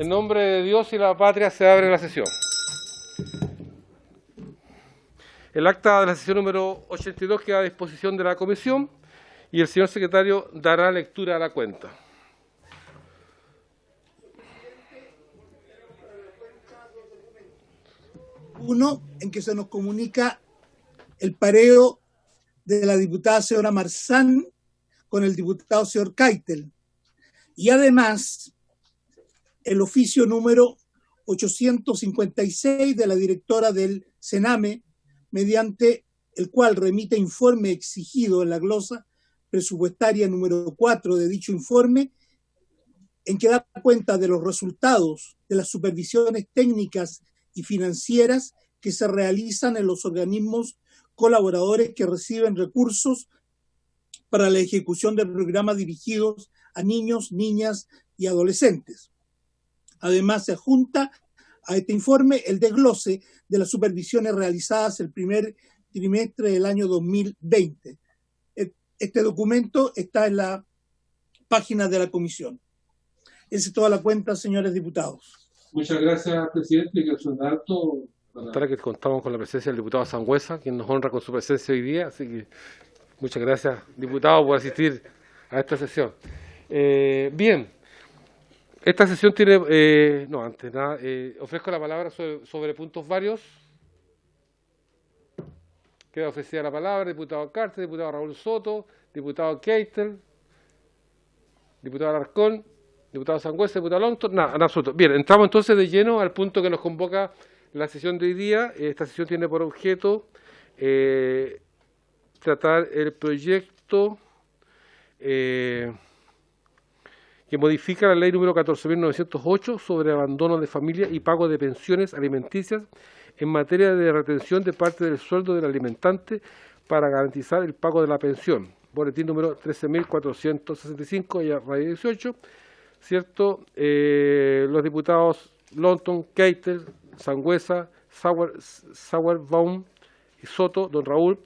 En nombre de Dios y la patria se abre la sesión. El acta de la sesión número 82 queda a disposición de la comisión y el señor secretario dará lectura a la cuenta. Uno, en que se nos comunica el pareo de la diputada señora Marzán con el diputado señor Keitel. Y además, el oficio número 856 de la directora del Sename, mediante el cual remite informe exigido en la glosa presupuestaria número 4 de dicho informe, en que da cuenta de los resultados de las supervisiones técnicas y financieras que se realizan en los organismos colaboradores que reciben recursos para la ejecución de programas dirigidos a niños, niñas y adolescentes. Además, se adjunta a este informe el desglose de las supervisiones realizadas el primer trimestre del año 2020. Este documento está en la página de la comisión. Esa es toda la cuenta, señores diputados. Muchas gracias, presidente. Que son datos Para que contamos con la presencia del diputado Sangüesa, quien nos honra con su presencia hoy día. Así que muchas gracias, diputado, por asistir a esta sesión. Bien, esta sesión tiene... antes nada, ofrezco la palabra sobre puntos varios. Queda ofrecida la palabra, diputado Carter, diputado Raúl Soto, diputado Keitel, diputado Alarcón, diputado Sangüesa, diputado Longton, nada, en absoluto. Bien, entramos entonces de lleno al punto que nos convoca la sesión de hoy día. Esta sesión tiene por objeto tratar el proyecto que modifica la ley número 14.908 sobre abandono de familia y pago de pensiones alimenticias en materia de retención de parte del sueldo del alimentante para garantizar el pago de la pensión. Boletín número 13.465, ya radio 18, ¿cierto? Los diputados Longton, Keitel, Sangüesa, Sauerbaum y Soto, don Raúl,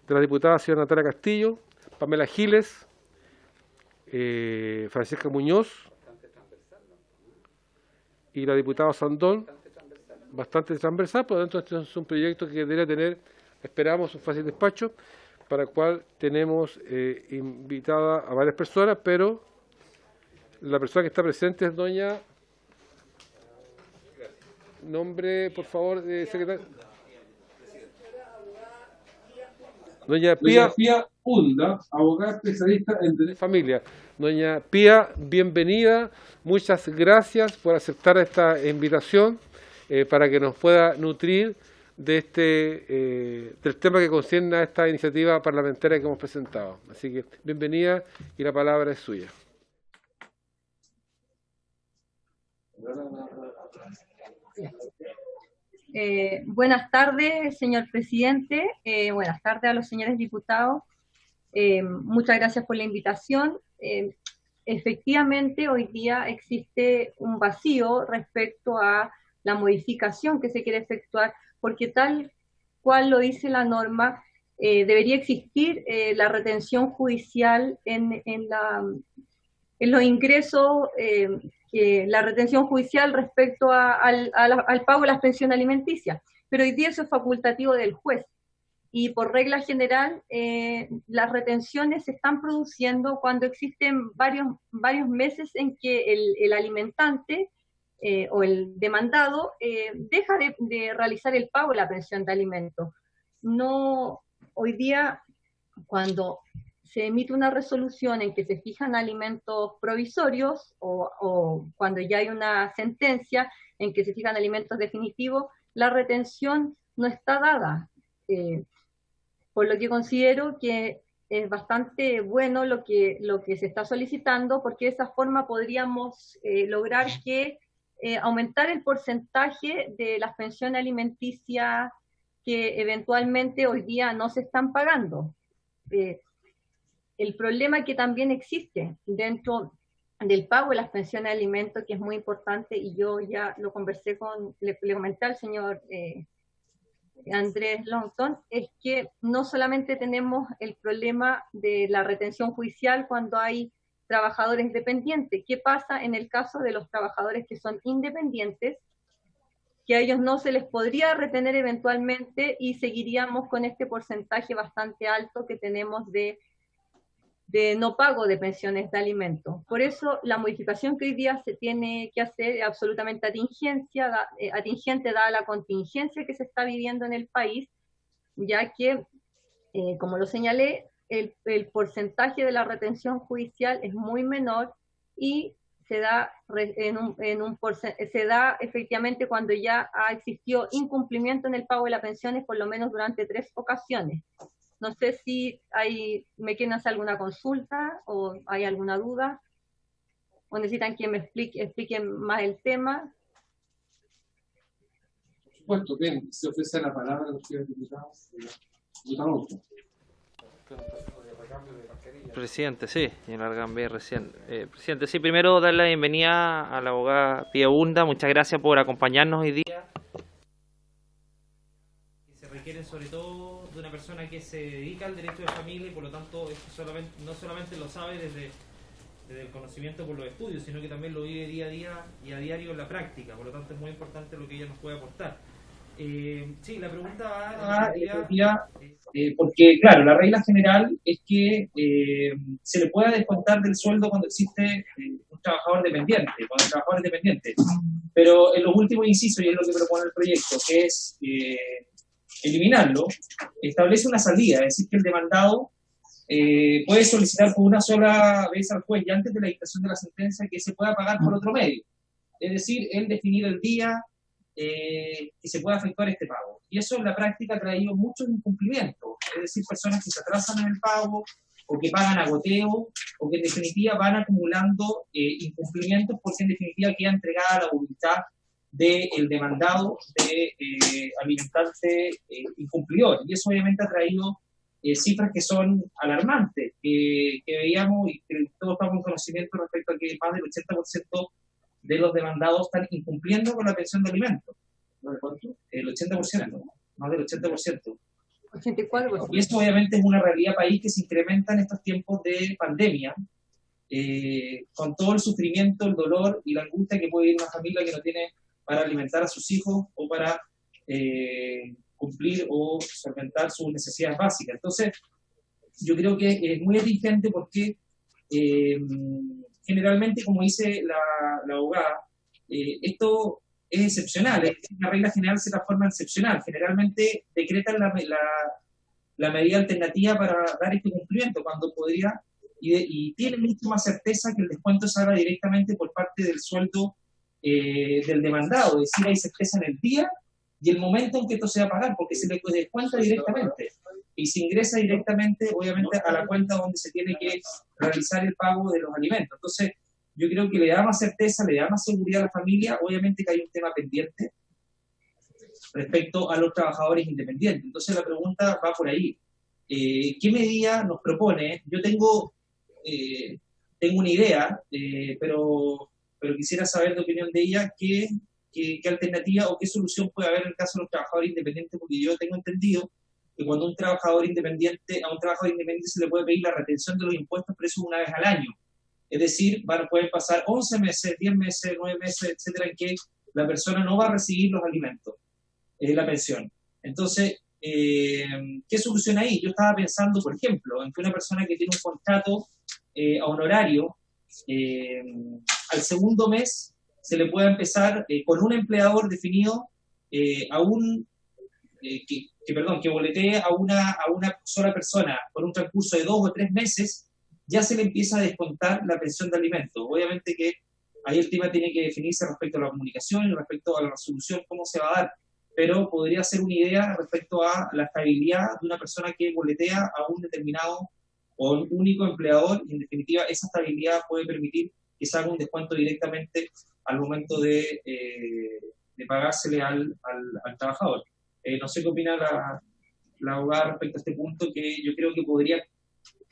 de la diputada señora Natalia Castillo, Pamela Giles, Francisca Muñoz y la diputada Sandón, bastante transversal, por lo tanto este es un proyecto que debería tener, esperamos, un fácil despacho, para el cual tenemos invitada a varias personas, pero la persona que está presente es doña... Nombre, por favor, secretario. Doña Pía Hunda, abogada especialista en derecho familia. Doña Pía, bienvenida. Muchas gracias por aceptar esta invitación para que nos pueda nutrir de del tema que concierne a esta iniciativa parlamentaria que hemos presentado. Así que bienvenida y la palabra es suya. Buenas tardes, señor presidente. Buenas tardes a los señores diputados. Muchas gracias por la invitación. Efectivamente, hoy día existe un vacío respecto a la modificación que se quiere efectuar, porque tal cual lo dice la norma, debería existir la retención judicial en los ingresos, la retención judicial respecto al pago de las pensiones alimenticias. Pero hoy día eso es facultativo del juez. Y por regla general, las retenciones se están produciendo cuando existen varios meses en que el alimentante o el demandado deja de realizar el pago de la pensión de alimentos. No, hoy día, cuando se emite una resolución en que se fijan alimentos provisorios o cuando ya hay una sentencia en que se fijan alimentos definitivos, la retención no está dada. Por lo que considero que es bastante bueno lo que se está solicitando, porque de esa forma podríamos lograr que aumentar el porcentaje de las pensiones alimenticias que eventualmente hoy día no se están pagando. El problema que también existe dentro del pago de las pensiones de alimentos, que es muy importante, y yo ya lo conversé le comenté al señor Andrés Longton, es que no solamente tenemos el problema de la retención judicial cuando hay trabajadores dependientes. ¿Qué pasa en el caso de los trabajadores que son independientes? Que a ellos no se les podría retener eventualmente y seguiríamos con este porcentaje bastante alto que tenemos de no pago de pensiones de alimentos. Por eso la modificación que hoy día se tiene que hacer es absolutamente atingente dada la contingencia que se está viviendo en el país, ya que, como lo señalé, el porcentaje de la retención judicial es muy menor y se da efectivamente cuando ya ha existido incumplimiento en el pago de las pensiones por lo menos durante 3 ocasiones. No sé si me quieren hacer alguna consulta o hay alguna duda o necesitan que me expliquen más el tema. Por supuesto, bien, se ofrece la palabra a los señores diputados. Diputado. Presidente, sí, señor Argambe recién. Presidente, sí, primero darle la bienvenida a la abogada Pía Hunda. Muchas gracias por acompañarnos hoy día. Se requiere sobre todo de una persona que se dedica al derecho de familia y por lo tanto esto no solamente lo sabe desde el conocimiento por los estudios, sino que también lo vive día a día y a diario en la práctica. Por lo tanto es muy importante lo que ella nos puede aportar. Sí, la pregunta va porque, claro, la regla general es que se le pueda descontar del sueldo cuando existe un trabajador dependiente, cuando el trabajador es dependiente. Pero en los últimos incisos, y es lo que propone el proyecto, que es eliminarlo, establece una salida, es decir, que el demandado puede solicitar por una sola vez al juez y antes de la dictación de la sentencia que se pueda pagar por otro medio. Es decir, él definir el día que se pueda efectuar este pago. Y eso en la práctica ha traído muchos incumplimientos, es decir, personas que se atrasan en el pago o que pagan a goteo o que en definitiva van acumulando incumplimientos porque en definitiva queda entregada la voluntad del demandado de alimentarse incumplidor. Y eso obviamente ha traído cifras que son alarmantes, que veíamos y que todos estamos en conocimiento respecto a que más del 80% de los demandados están incumpliendo con la pensión de alimentos. ¿No de cuánto? El 80%, más del 80%. 84%. Y esto obviamente es una realidad país que se incrementa en estos tiempos de pandemia, con todo el sufrimiento, el dolor y la angustia que puede vivir una familia que no tiene para alimentar a sus hijos o para cumplir o solventar sus necesidades básicas. Entonces, yo creo que es muy exigente porque generalmente, como dice la abogada, esto es excepcional, es decir, la regla general se transforma en excepcional. Generalmente decretan la medida alternativa para dar este cumplimiento, cuando podría, y tiene mucho más certeza que el descuento se haga directamente por parte del sueldo del demandado, es decir, hay certeza en el día y el momento en que esto se va a pagar, porque se le descuenta directamente y se ingresa directamente, obviamente, a la cuenta donde se tiene que realizar el pago de los alimentos. Entonces, yo creo que le da más certeza, le da más seguridad a la familia. Obviamente que hay un tema pendiente respecto a los trabajadores independientes. Entonces, la pregunta va por ahí. ¿Qué medida nos propone? Yo tengo una idea, pero quisiera saber de opinión de ella qué alternativa o qué solución puede haber en el caso de los trabajadores independientes, porque yo tengo entendido que cuando a un trabajador independiente se le puede pedir la retención de los impuestos, pero eso una vez al año. Es decir, pueden pasar 11 meses, 10 meses, 9 meses, etcétera, en que la persona no va a recibir los alimentos, la pensión. Entonces, ¿qué solución hay? Yo estaba pensando, por ejemplo, en que una persona que tiene un contrato a honorario, al segundo mes se le pueda empezar con un empleador definido que boletee a una sola persona por un transcurso de 2 o 3 meses, ya se le empieza a descontar la pensión de alimentos. Obviamente que ahí el tema tiene que definirse respecto a la comunicación y respecto a la resolución, cómo se va a dar, pero podría ser una idea respecto a la estabilidad de una persona que boletea a un determinado o un único empleador, y en definitiva esa estabilidad puede permitir que se haga un descuento directamente al momento de pagársele al trabajador. No sé qué opina la abogada respecto a este punto, que yo creo que podría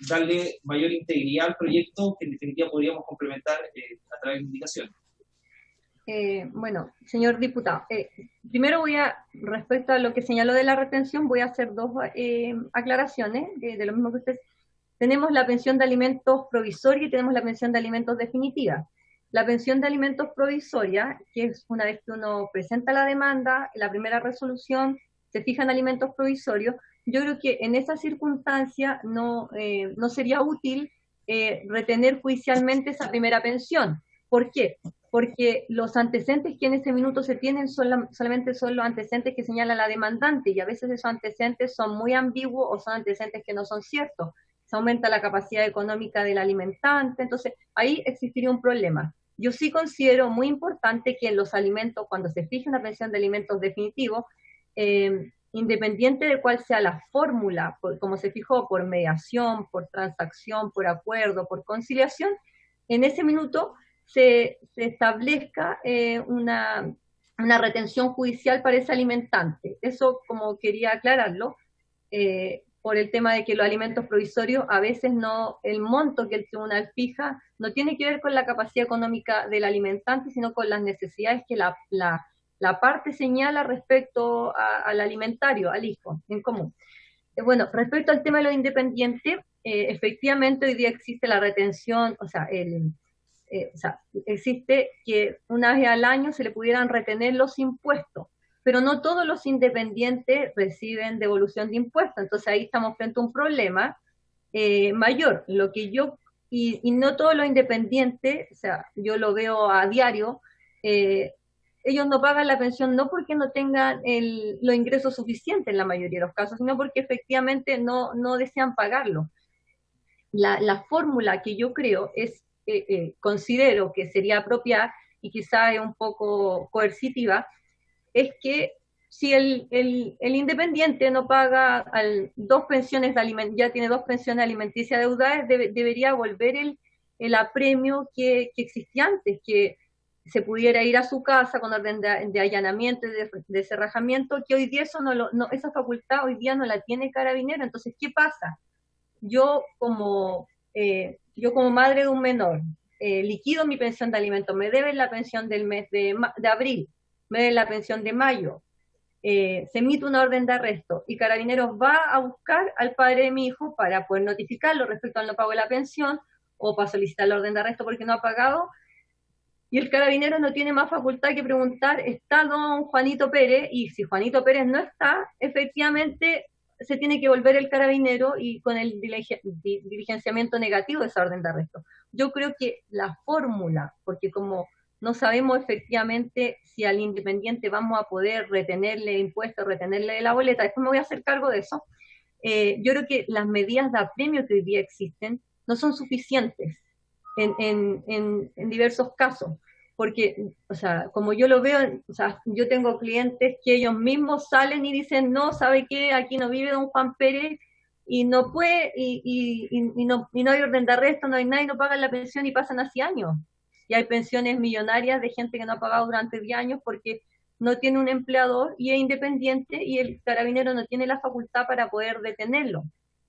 darle mayor integridad al proyecto, que en definitiva podríamos complementar a través de indicaciones. Bueno, señor diputado, primero respecto a lo que señaló de la retención, voy a hacer 2 aclaraciones de lo mismo que usted. tenemos la pensión de alimentos provisoria y tenemos la pensión de alimentos definitiva. La pensión de alimentos provisoria, que es una vez que uno presenta la demanda, la primera resolución, se fijan alimentos provisorios, yo creo que en esa circunstancia no sería útil retener judicialmente esa primera pensión. ¿Por qué? Porque los antecedentes que en ese minuto se tienen solamente son los antecedentes que señala la demandante, y a veces esos antecedentes son muy ambiguos o son antecedentes que no son ciertos. Se aumenta la capacidad económica del alimentante, entonces ahí existiría un problema. Yo sí considero muy importante que en los alimentos, cuando se fije una pensión de alimentos definitivo, independiente de cuál sea la fórmula, como se fijó, por mediación, por transacción, por acuerdo, por conciliación, en ese minuto se establezca una retención judicial para ese alimentante. Eso, como quería aclararlo, por el tema de que los alimentos provisorios, a veces no, el monto que el tribunal fija no tiene que ver con la capacidad económica del alimentante, sino con las necesidades que la parte señala respecto al alimentario, al hijo en común. Bueno, respecto al tema de los independientes, efectivamente hoy día existe la retención, existe que una vez al año se le pudieran retener los impuestos, pero no todos los independientes reciben devolución de impuestos, entonces ahí estamos frente a un problema mayor. Y no todos los independientes, o sea, yo lo veo a diario, ellos no pagan la pensión no porque no tengan los ingresos suficientes en la mayoría de los casos, sino porque efectivamente no desean pagarlo. La fórmula que yo creo es, considero que sería apropiada y quizá es un poco coercitiva, es que si el independiente no paga dos pensiones ya tiene 2 pensiones alimenticias deudadas, debería volver el apremio que existía antes, que se pudiera ir a su casa con orden de allanamiento y de cerrajamiento, que hoy día esa facultad hoy día no la tiene Carabinero. Entonces, ¿qué pasa? Yo como madre de un menor, liquido mi pensión de alimentos, me deben la pensión del mes de abril, me deben la pensión de mayo, se emite una orden de arresto y Carabineros va a buscar al padre de mi hijo para poder notificarlo respecto al no pago de la pensión o para solicitar la orden de arresto porque no ha pagado, y el Carabinero no tiene más facultad que preguntar, ¿está don Juanito Pérez? Y si Juanito Pérez no está, efectivamente se tiene que volver el Carabinero y con el diligenciamiento negativo de esa orden de arresto. Yo creo que la fórmula, porque como no sabemos efectivamente si al independiente vamos a poder retenerle impuestos, retenerle de la boleta, después me voy a hacer cargo de eso, yo creo que las medidas de apremio que hoy día existen no son suficientes en diversos casos, porque, o sea, como yo lo veo, o sea, yo tengo clientes que ellos mismos salen y dicen, no, ¿sabe qué? Aquí no vive don Juan Pérez y no puede, y no hay orden de arresto, no hay nada, y no pagan la pensión y pasan así años. Y hay pensiones millonarias de gente que no ha pagado durante 10 años porque no tiene un empleador y es independiente y el Carabinero no tiene la facultad para poder detenerlo.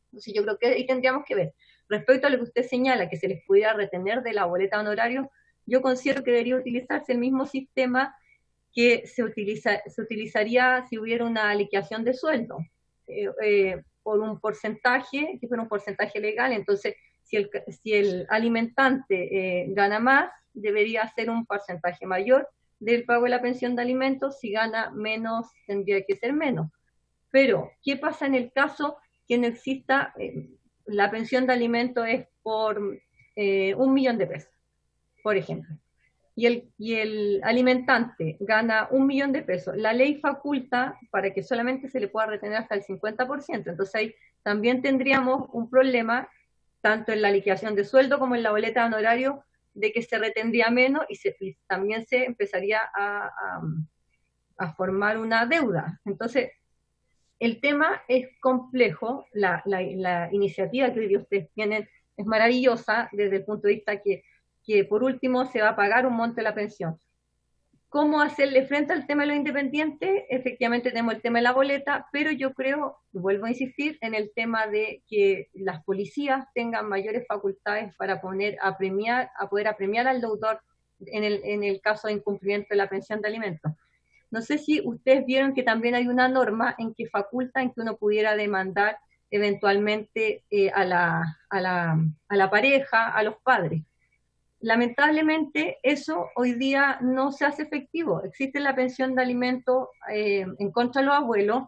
Entonces yo creo que ahí tendríamos que ver. Respecto a lo que usted señala, que se les pudiera retener de la boleta de honorarios, yo considero que debería utilizarse el mismo sistema que se utilizaría si hubiera una liquidación de sueldo, por un porcentaje, que fuera un porcentaje legal. Entonces, si el alimentante gana más, debería ser un porcentaje mayor del pago de la pensión de alimentos, si gana menos, tendría que ser menos. Pero, ¿qué pasa en el caso que no exista? La pensión de alimentos es por 1 millón de pesos, por ejemplo, y el alimentante gana 1 millón de pesos. La ley faculta para que solamente se le pueda retener hasta el 50%. Entonces ahí también tendríamos un problema, tanto en la liquidación de sueldo como en la boleta de honorario, de que se retendría menos y también se empezaría a formar una deuda. Entonces, el tema es complejo, la iniciativa que hoy día ustedes tienen es maravillosa desde el punto de vista que por último se va a pagar un monto de la pensión. ¿Cómo hacerle frente al tema de los independientes? Efectivamente tenemos el tema de la boleta, pero yo creo, y vuelvo a insistir, en el tema de que las policías tengan mayores facultades para poder apremiar al deudor en el caso de incumplimiento de la pensión de alimentos. No sé si ustedes vieron que también hay una norma en que faculta en que uno pudiera demandar eventualmente a la pareja, a los padres. Lamentablemente eso hoy día no se hace efectivo. Existe la pensión de alimentos en contra de los abuelos,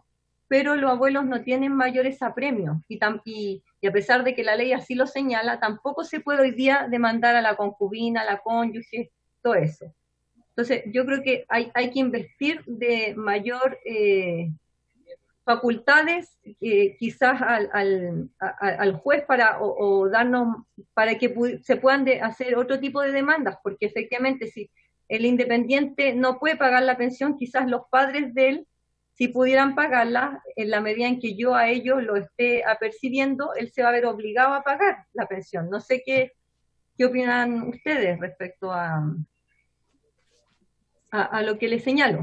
pero los abuelos no tienen mayores apremios y a pesar de que la ley así lo señala, tampoco se puede hoy día demandar a la concubina, a la cónyuge, todo eso. Entonces yo creo que hay que investir de mayor facultades quizás al juez o darnos para que se puedan hacer otro tipo de demandas, porque efectivamente si el independiente no puede pagar la pensión, quizás los padres de él, si pudieran pagarla, en la medida en que yo a ellos lo esté apercibiendo, él se va a ver obligado a pagar la pensión. No sé qué opinan ustedes respecto a lo que les señalo.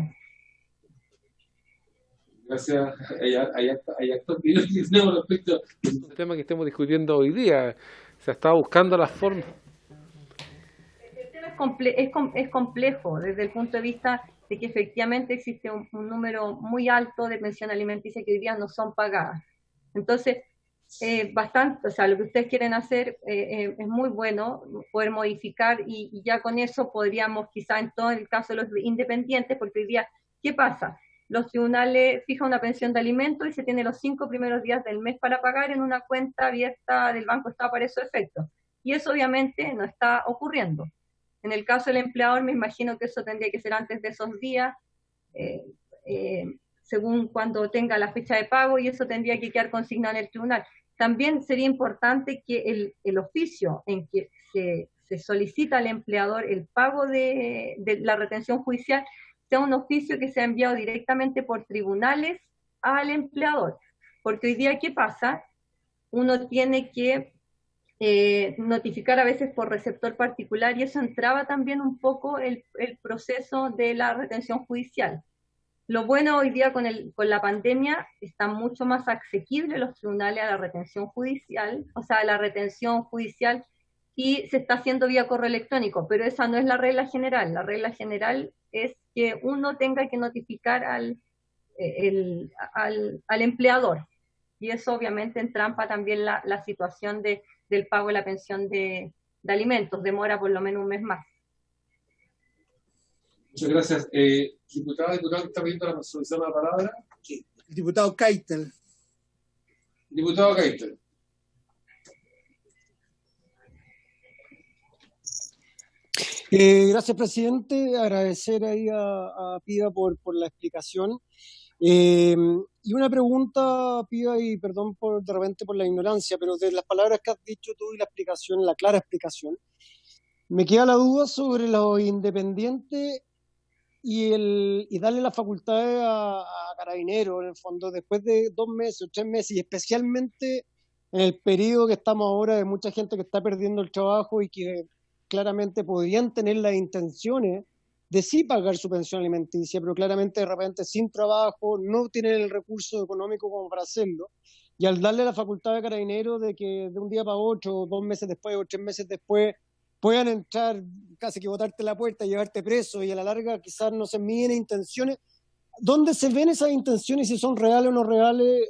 Gracias. Hay actos que tenemos respecto. El tema que estamos discutiendo hoy día, se está buscando las formas. El tema es complejo desde el punto de vista de que efectivamente existe un número muy alto de pensión alimenticia que hoy día no son pagadas. Entonces, bastante, o sea, lo que ustedes quieren hacer es muy bueno, poder modificar y ya con eso podríamos quizá en todo el caso de los independientes, porque hoy día, ¿qué pasa? Los tribunales fijan una pensión de alimentos y se tiene los 5 primeros días del mes para pagar en una cuenta abierta del Banco Estado para esos efectos. Y eso obviamente no está ocurriendo. En el caso del empleador, me imagino que eso tendría que ser antes de esos días, según cuando tenga la fecha de pago, y eso tendría que quedar consignado en el tribunal. También sería importante que el oficio en que se solicita al empleador el pago de la retención judicial sea un oficio que sea enviado directamente por tribunales al empleador. Porque hoy día, ¿qué pasa? Uno tiene que notificar a veces por receptor particular y eso entraba también un poco el proceso de la retención judicial. Lo bueno hoy día con la pandemia están mucho más asequibles los tribunales a la retención judicial, o sea, a la retención judicial, y se está haciendo vía correo electrónico, pero esa no es la regla general. La regla general es que uno tenga que notificar al empleador, y eso obviamente entrampa también la situación del pago de la pensión de alimentos, demora por lo menos un mes más. Muchas gracias. Diputado que está pidiendo la resolución de la palabra. El diputado Keitel. Diputado Keitel. Gracias, presidente. Agradecer ahí a Pida por la explicación. Y una pregunta, Pida, y perdón de repente por la ignorancia, pero de las palabras que has dicho tú y la explicación, la clara explicación, me queda la duda sobre los independientes y darle las facultades a Carabineros, en el fondo, después de 2 meses o 3 meses, y especialmente en el periodo que estamos ahora de mucha gente que está perdiendo el trabajo y que claramente podrían tener las intenciones de sí pagar su pensión alimenticia, pero claramente de repente sin trabajo, no tienen el recurso económico como para hacerlo, y al darle la facultad a Carabineros de que de un día para otro, 2 meses después o 3 meses después, puedan entrar, casi que botarte la puerta, llevarte preso, y a la larga quizás no se miden intenciones. ¿Dónde se ven esas intenciones, si son reales o no reales,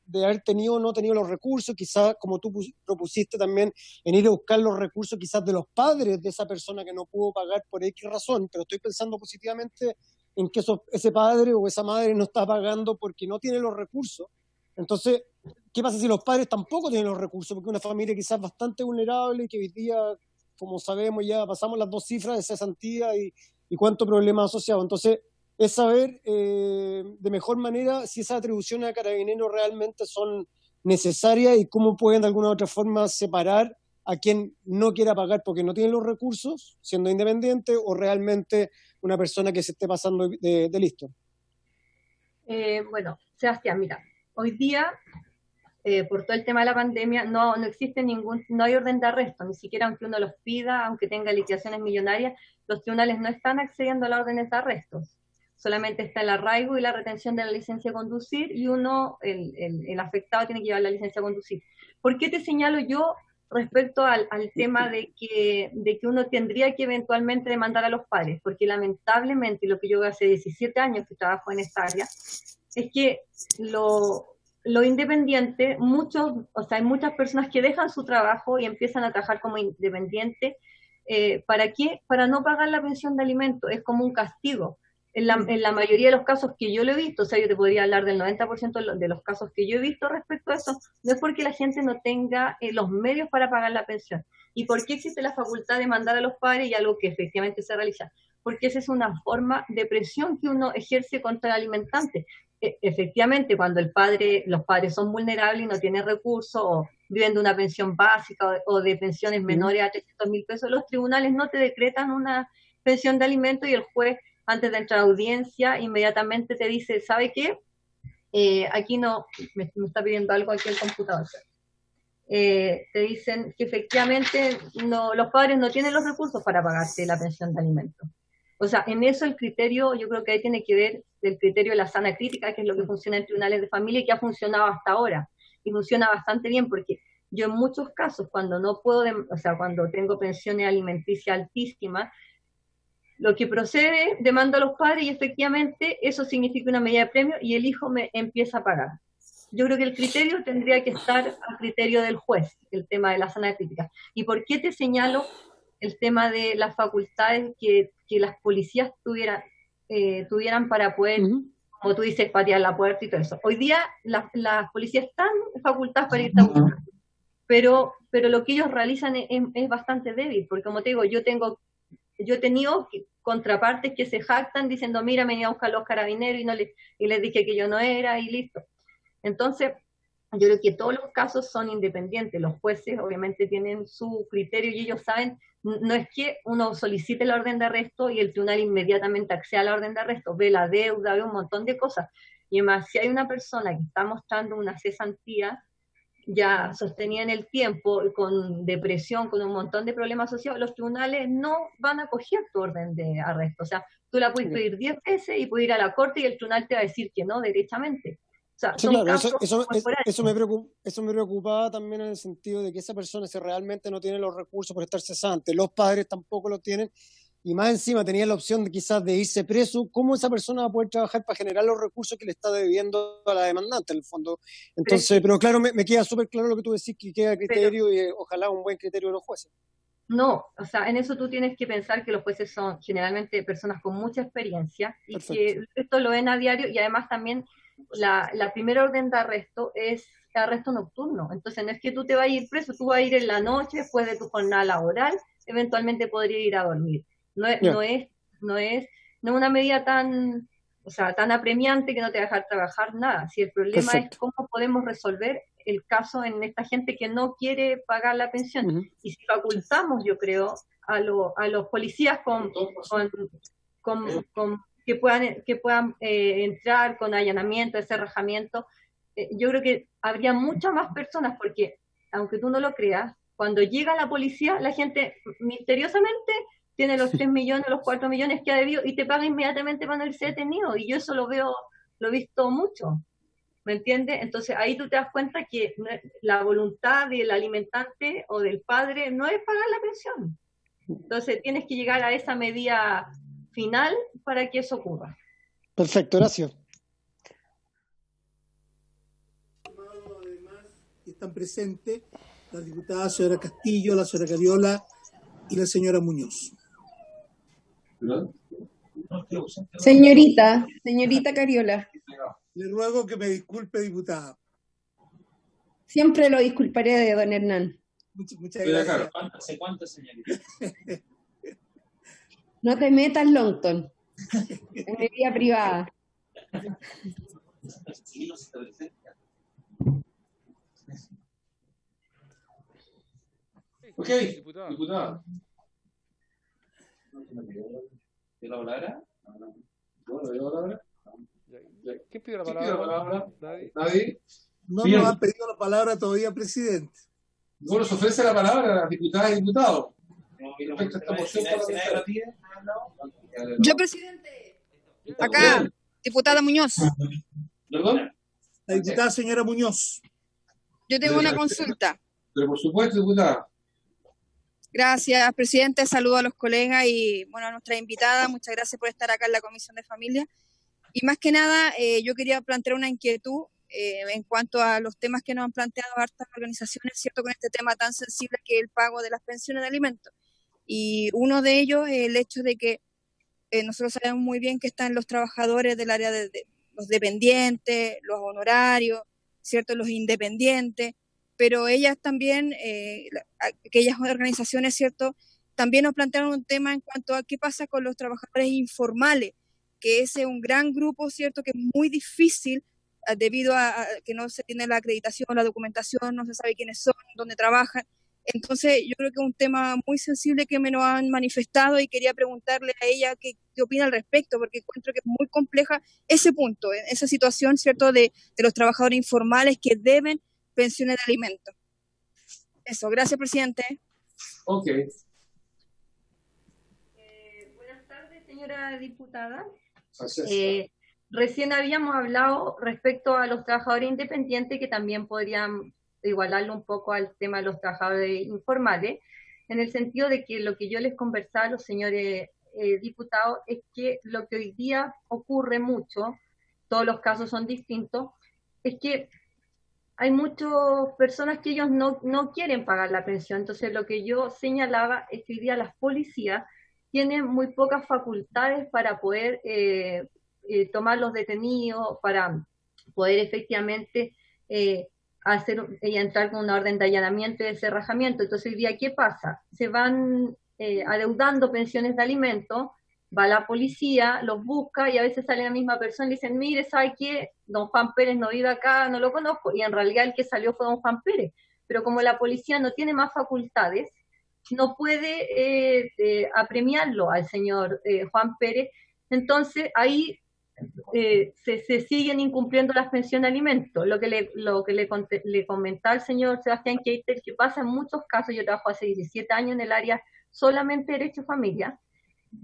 de haber tenido o no tenido los recursos? Quizás, como tú propusiste también, en ir a buscar los recursos quizás de los padres de esa persona que no pudo pagar por X razón, pero estoy pensando positivamente en que ese padre o esa madre no está pagando porque no tiene los recursos. Entonces, ¿qué pasa si los padres tampoco tienen los recursos? Porque una familia quizás bastante vulnerable, que hoy día, como sabemos, ya pasamos las 2 cifras de cesantía y cuánto problema asociado. Entonces, es saber de mejor manera si esas atribuciones a Carabineros realmente son necesarias y cómo pueden de alguna u otra forma separar a quien no quiera pagar porque no tiene los recursos, siendo independiente, o realmente una persona que se esté pasando de listo. Bueno, Sebastián, mira, hoy día, por todo el tema de la pandemia, no existe no hay orden de arresto, ni siquiera aunque uno los pida, aunque tenga liquidaciones millonarias, los tribunales no están accediendo a las órdenes de arrestos. Solamente está el arraigo y la retención de la licencia de conducir, y el afectado tiene que llevar la licencia de conducir. ¿Por qué te señalo yo respecto al tema de que uno tendría que eventualmente demandar a los padres? Porque lamentablemente, lo que yo hace 17 años que trabajo en esta área, es que los independientes, hay muchas personas que dejan su trabajo y empiezan a trabajar como independientes. ¿Para qué? Para no pagar la pensión de alimentos, es como un castigo. En la mayoría de los casos que yo lo he visto, o sea, yo te podría hablar del 90% de los casos que yo he visto respecto a eso, no es porque la gente no tenga los medios para pagar la pensión. ¿Y por qué existe la facultad de mandar a los padres y algo que efectivamente se realiza? Porque esa es una forma de presión que uno ejerce contra el alimentante. Efectivamente, cuando los padres son vulnerables y no tienen recursos, o viven de una pensión básica o de pensiones menores a 300.000 pesos, los tribunales no te decretan una pensión de alimentos y el juez, antes de entrar a audiencia, inmediatamente te dice, ¿sabe qué? Aquí no, me está pidiendo algo aquí el computador. Te dicen que efectivamente los padres no tienen los recursos para pagarte la pensión de alimentos. O sea, en eso el criterio, yo creo que ahí tiene que ver el criterio de la sana crítica, que es lo que funciona en tribunales de familia y que ha funcionado hasta ahora. Y funciona bastante bien porque yo en muchos casos, cuando no puedo, cuando tengo pensiones alimenticias altísimas, lo que procede, demando a los padres y efectivamente eso significa una medida de premio y el hijo me empieza a pagar. Yo creo que el criterio tendría que estar a criterio del juez, el tema de la sana crítica. ¿Y por qué te señalo el tema de las facultades que las policías tuvieran para poder, como tú dices, patear la puerta y todo eso? Hoy día las policías están facultadas para irte a buscar, pero lo que ellos realizan es bastante débil, porque como te digo, yo he tenido contrapartes que se jactan diciendo, mira, me iba a buscar los carabineros y les dije que yo no era y listo. Entonces, yo creo que todos los casos son independientes. Los jueces obviamente tienen su criterio y ellos saben, no es que uno solicite la orden de arresto y el tribunal inmediatamente acceda a la orden de arresto, ve la deuda, ve un montón de cosas. Y además, si hay una persona que está mostrando una cesantía ya sostenida en el tiempo, con depresión, con un montón de problemas asociados, los tribunales no van a acoger tu orden de arresto. O sea, tú la puedes pedir 10 veces y puedes ir a la corte y el tribunal te va a decir que no, derechamente. O sea, sí, claro, eso me preocupaba también en el sentido de que esa persona, si realmente no tiene los recursos por estar cesante, los padres tampoco lo tienen, y más encima tenía la opción de quizás de irse preso, ¿cómo esa persona va a poder trabajar para generar los recursos que le está debiendo a la demandante en el fondo? Entonces, pero claro, me queda súper claro lo que tú decís, que queda criterio y ojalá un buen criterio de los jueces. No, o sea, en eso tú tienes que pensar que los jueces son generalmente personas con mucha experiencia y que esto lo ven a diario y además también la primera orden de arresto es arresto nocturno. Entonces no es que tú te vayas a ir preso, tú vas a ir en la noche después de tu jornada laboral, eventualmente podría ir a dormir. No es una medida tan apremiante que no te va a dejar trabajar nada. Si el problema es cómo podemos resolver el caso en esta gente que no quiere pagar la pensión. Y si facultamos, yo creo, a los policías que puedan entrar con allanamiento, cerrajamiento, yo creo que habría muchas más personas, porque aunque tú no lo creas, cuando llega la policía, la gente misteriosamente tiene los 3 millones, los 4 millones que ha debido y te paga inmediatamente para no irse detenido. Y yo eso lo he visto mucho. ¿Me entiendes? Entonces ahí tú te das cuenta que la voluntad del alimentante o del padre no es pagar la pensión. Entonces tienes que llegar a esa medida final para que eso ocurra. Perfecto, gracias. Además, están presentes la diputada señora Castillo, la señora Cariola y la señora Muñoz. Señorita Cariola. Le ruego que me disculpe, diputada. Siempre lo disculparé de don Hernán. Muchas gracias. ¿Hace cuánto, señorita? No te metas, Longton. En mi vida privada. Ok, diputada. ¿Pidió la palabra? ¿Quién pidió la palabra? ¿Nadie? No nos han pedido la palabra todavía, presidente. Bueno, se ofrece la palabra a las diputadas y diputados. Yo, presidente. Acá, diputada Muñoz. ¿Perdón? La diputada señora Muñoz. Yo tengo una consulta. Pero por supuesto, diputada. Gracias, presidente. Saludo a los colegas y bueno, a nuestra invitada. Muchas gracias por estar acá en la Comisión de Familia. Y más que nada, yo quería plantear una inquietud en cuanto a los temas que nos han planteado hartas organizaciones, ¿cierto?, con este tema tan sensible que es el pago de las pensiones de alimentos. Y uno de ellos es el hecho de que nosotros sabemos muy bien que están los trabajadores del área de los dependientes, los honorarios, ¿cierto?, los independientes, pero ellas también, aquellas organizaciones, ¿cierto?, también nos plantearon un tema en cuanto a qué pasa con los trabajadores informales, que ese es un gran grupo, ¿cierto?, que es muy difícil debido a que no se tiene la acreditación, la documentación, no se sabe quiénes son, dónde trabajan. Entonces, yo creo que es un tema muy sensible que me lo han manifestado y quería preguntarle a ella qué opina al respecto, porque encuentro que es muy compleja ese punto, esa situación, ¿cierto?, de los trabajadores informales que deben pensiones de alimentos. Eso, gracias, presidente. Ok. Buenas tardes, señora diputada. Gracias. Recién habíamos hablado respecto a los trabajadores independientes que también podrían igualarlo un poco al tema de los trabajadores informales, en el sentido de que lo que yo les conversaba a los señores diputados es que lo que hoy día ocurre mucho, todos los casos son distintos, es que hay muchas personas que ellos no quieren pagar la pensión. Entonces lo que yo señalaba es que hoy día las policías tienen muy pocas facultades para poder tomar los detenidos, para poder efectivamente entrar con una orden de allanamiento y de cerrajamiento. Entonces hoy día, ¿qué pasa? Se van adeudando pensiones de alimentos, va la policía, los busca y a veces sale la misma persona y dicen, mire, ¿sabe qué? Don Juan Pérez no vive acá, no lo conozco, y en realidad el que salió fue don Juan Pérez, pero como la policía no tiene más facultades, no puede apremiarlo al señor Juan Pérez, entonces ahí se siguen incumpliendo las pensiones de alimentos. Lo que le comentaba al señor Sebastián Keitel, que pasa en muchos casos, yo trabajo hace 17 años en el área solamente derecho familia,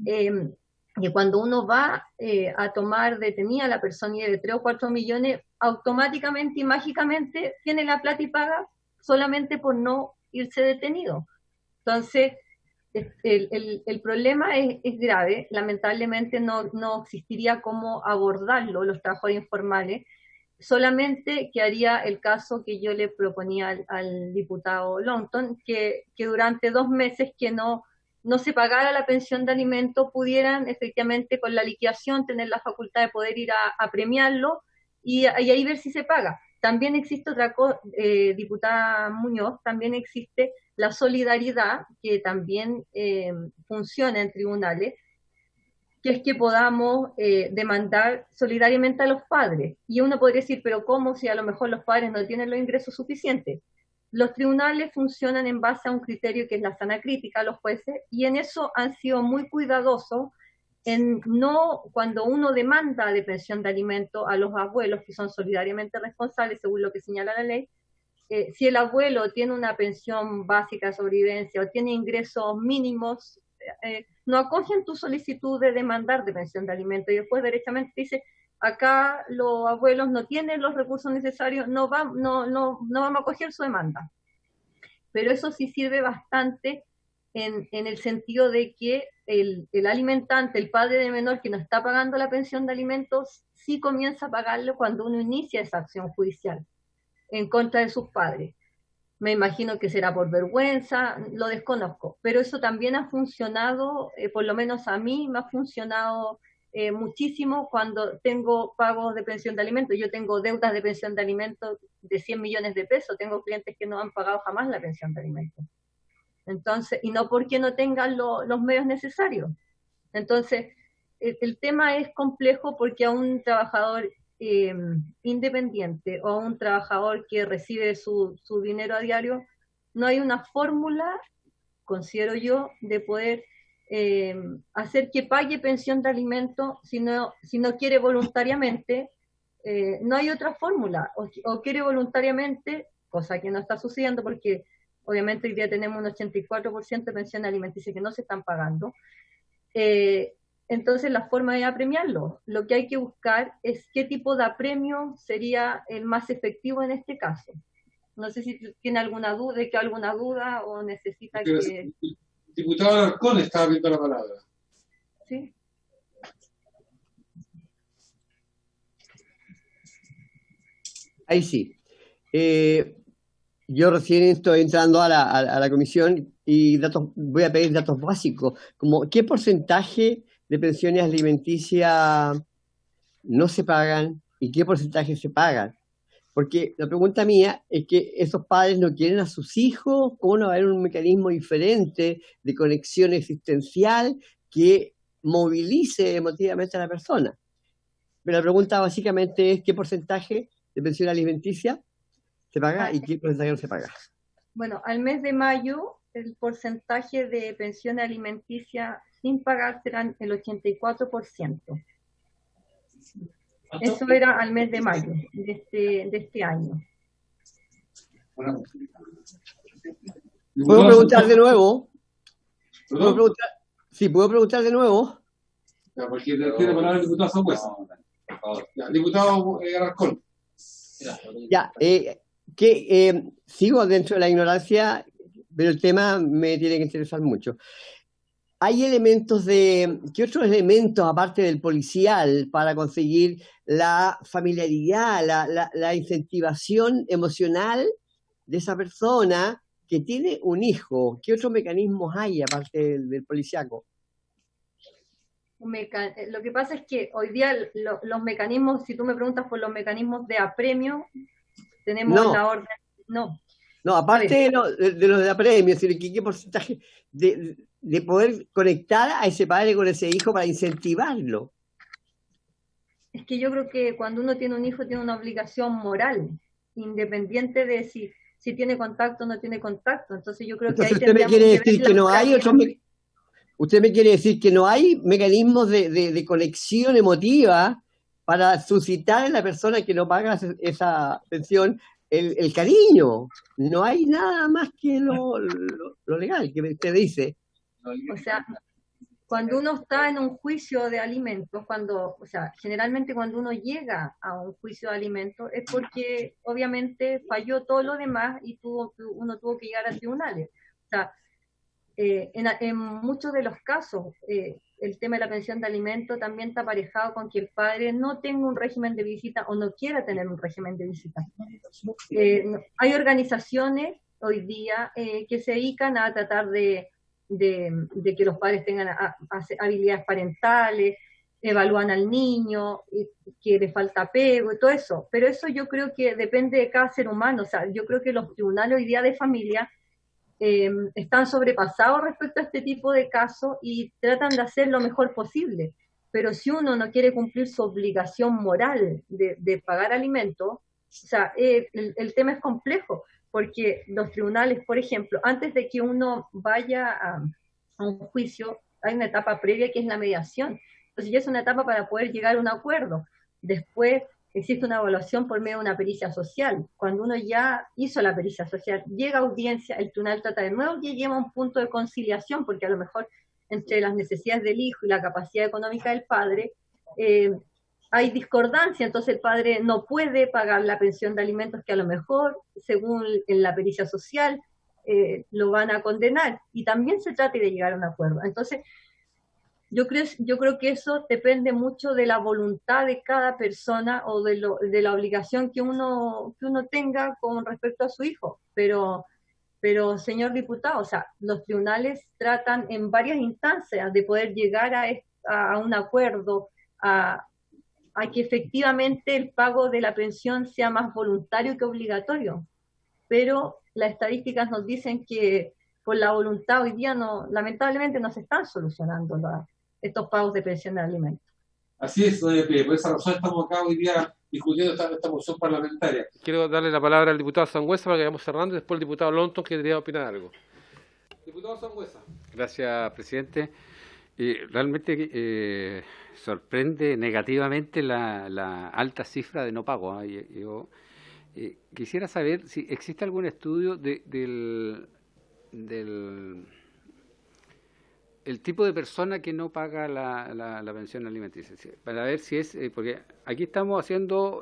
que cuando uno va a tomar detenida a la persona y de 3 o 4 millones, automáticamente y mágicamente tiene la plata y paga solamente por no irse detenido. Entonces, el problema es grave, lamentablemente no existiría cómo abordarlo los trabajadores informales, solamente que haría el caso que yo le proponía al diputado Longton, que durante 2 meses que no se pagara la pensión de alimentos, pudieran efectivamente con la liquidación tener la facultad de poder ir a premiarlo y ahí ver si se paga. También existe otra cosa, diputada Muñoz, también existe la solidaridad, que también funciona en tribunales, que es que podamos demandar solidariamente a los padres. Y uno podría decir, pero ¿cómo si a lo mejor los padres no tienen los ingresos suficientes? Los tribunales funcionan en base a un criterio que es la sana crítica, los jueces, y en eso han sido muy cuidadosos en no, cuando uno demanda de pensión de alimentos a los abuelos, que son solidariamente responsables, según lo que señala la ley, si el abuelo tiene una pensión básica de sobrevivencia o tiene ingresos mínimos, no acogen tu solicitud de demandar de pensión de alimentos, y después derechamente dice, acá los abuelos no tienen los recursos necesarios, no vamos a acoger su demanda. Pero eso sí sirve bastante en el sentido de que el alimentante, el padre de menor que no está pagando la pensión de alimentos, sí comienza a pagarlo cuando uno inicia esa acción judicial en contra de sus padres. Me imagino que será por vergüenza, lo desconozco, pero eso también ha funcionado, por lo menos a mí me ha funcionado muchísimo cuando tengo pagos de pensión de alimentos. Yo tengo deudas de pensión de alimentos de 100 millones de pesos, tengo clientes que no han pagado jamás la pensión de alimentos. Entonces, y no porque no tengan los medios necesarios. Entonces, el tema es complejo porque a un trabajador independiente o a un trabajador que recibe su dinero a diario, no hay una fórmula, considero yo, de poder hacer que pague pensión de alimentos si no quiere voluntariamente. No hay otra fórmula, o quiere voluntariamente, cosa que no está sucediendo porque obviamente hoy día tenemos un 84% de pensión alimenticia que no se están pagando. Entonces la forma es apremiarlo. Lo que hay que buscar es qué tipo de apremio sería el más efectivo en este caso. No sé si tiene alguna duda o necesita que... Diputado Alarcón estaba viendo la palabra. Sí. Ahí sí. Yo recién estoy entrando a la comisión y voy a pedir datos básicos, como qué porcentaje de pensiones alimenticias no se pagan y qué porcentaje se pagan. Porque la pregunta mía es que esos padres no quieren a sus hijos, ¿cómo no va a haber un mecanismo diferente de conexión existencial que movilice emotivamente a la persona? Pero la pregunta básicamente es qué porcentaje de pensión alimenticia se paga y qué porcentaje no se paga. Bueno, al mes de mayo el porcentaje de pensión alimenticia sin pagar serán el 84%. Eso era al mes de mayo de este año. ¿Puedo preguntar de nuevo? Sí, ¿puedo preguntar de nuevo? Ya, porque tiene palabra el diputado Sangüesa. Diputado Alarcón. Ya, sigo dentro de la ignorancia, pero el tema me tiene que interesar mucho. ¿Hay qué otros elementos, aparte del policial, para conseguir la familiaridad, la incentivación emocional de esa persona que tiene un hijo? ¿Qué otros mecanismos hay aparte del policiaco? Lo que pasa es que hoy día los mecanismos, si tú me preguntas por los mecanismos de apremio, tenemos la orden. No, aparte de los de apremio, es decir, ¿qué porcentaje de poder conectar a ese padre con ese hijo para incentivarlo? Es que yo creo que cuando uno tiene un hijo tiene una obligación moral, independiente de si tiene contacto o no tiene contacto. Entonces yo creo que ahí usted me quiere decir que no hay usted me quiere decir que no hay mecanismos de conexión emotiva para suscitar en la persona que no paga esa pensión el cariño. No hay nada más que lo legal que usted dice. O sea, cuando uno está en un juicio de alimentos, generalmente cuando uno llega a un juicio de alimentos es porque obviamente falló todo lo demás y uno tuvo que llegar a tribunales. O sea, en muchos de los casos, el tema de la pensión de alimentos también está aparejado con que el padre no tenga un régimen de visita o no quiera tener un régimen de visita. Hay organizaciones hoy día que se dedican a tratar de que los padres tengan habilidades parentales, evalúan al niño, que le falta apego y todo eso. Pero eso yo creo que depende de cada ser humano. O sea, yo creo que los tribunales hoy día de familia están sobrepasados respecto a este tipo de casos y tratan de hacer lo mejor posible. Pero si uno no quiere cumplir su obligación moral de pagar alimentos, o sea, el tema es complejo, porque los tribunales, por ejemplo, antes de que uno vaya a un juicio, hay una etapa previa que es la mediación. Entonces ya es una etapa para poder llegar a un acuerdo. Después existe una evaluación por medio de una pericia social. Cuando uno ya hizo la pericia social, llega a audiencia, el tribunal trata de nuevo que llegue a un punto de conciliación, porque a lo mejor entre las necesidades del hijo y la capacidad económica del padre, hay discordancia, entonces el padre no puede pagar la pensión de alimentos que a lo mejor, según en la pericia social, lo van a condenar, y también se trata de llegar a un acuerdo. Entonces, yo creo que eso depende mucho de la voluntad de cada persona o de la obligación que uno tenga con respecto a su hijo. Pero señor diputado, o sea, los tribunales tratan en varias instancias de poder llegar a un acuerdo, a que efectivamente el pago de la pensión sea más voluntario que obligatorio. Pero las estadísticas nos dicen que por la voluntad hoy día lamentablemente no se están solucionando estos pagos de pensión de alimentos. Así es, por esa razón estamos acá hoy día discutiendo esta moción parlamentaria. Quiero darle la palabra al diputado Sangüesa para que vayamos cerrando, y después el diputado Lonton, que quería opinar algo. Diputado Sangüesa. Gracias, presidente. Realmente sorprende negativamente la alta cifra de no pago. Yo quisiera saber si existe algún estudio del el tipo de persona que no paga la pensión alimenticia, para ver si es, porque aquí estamos haciendo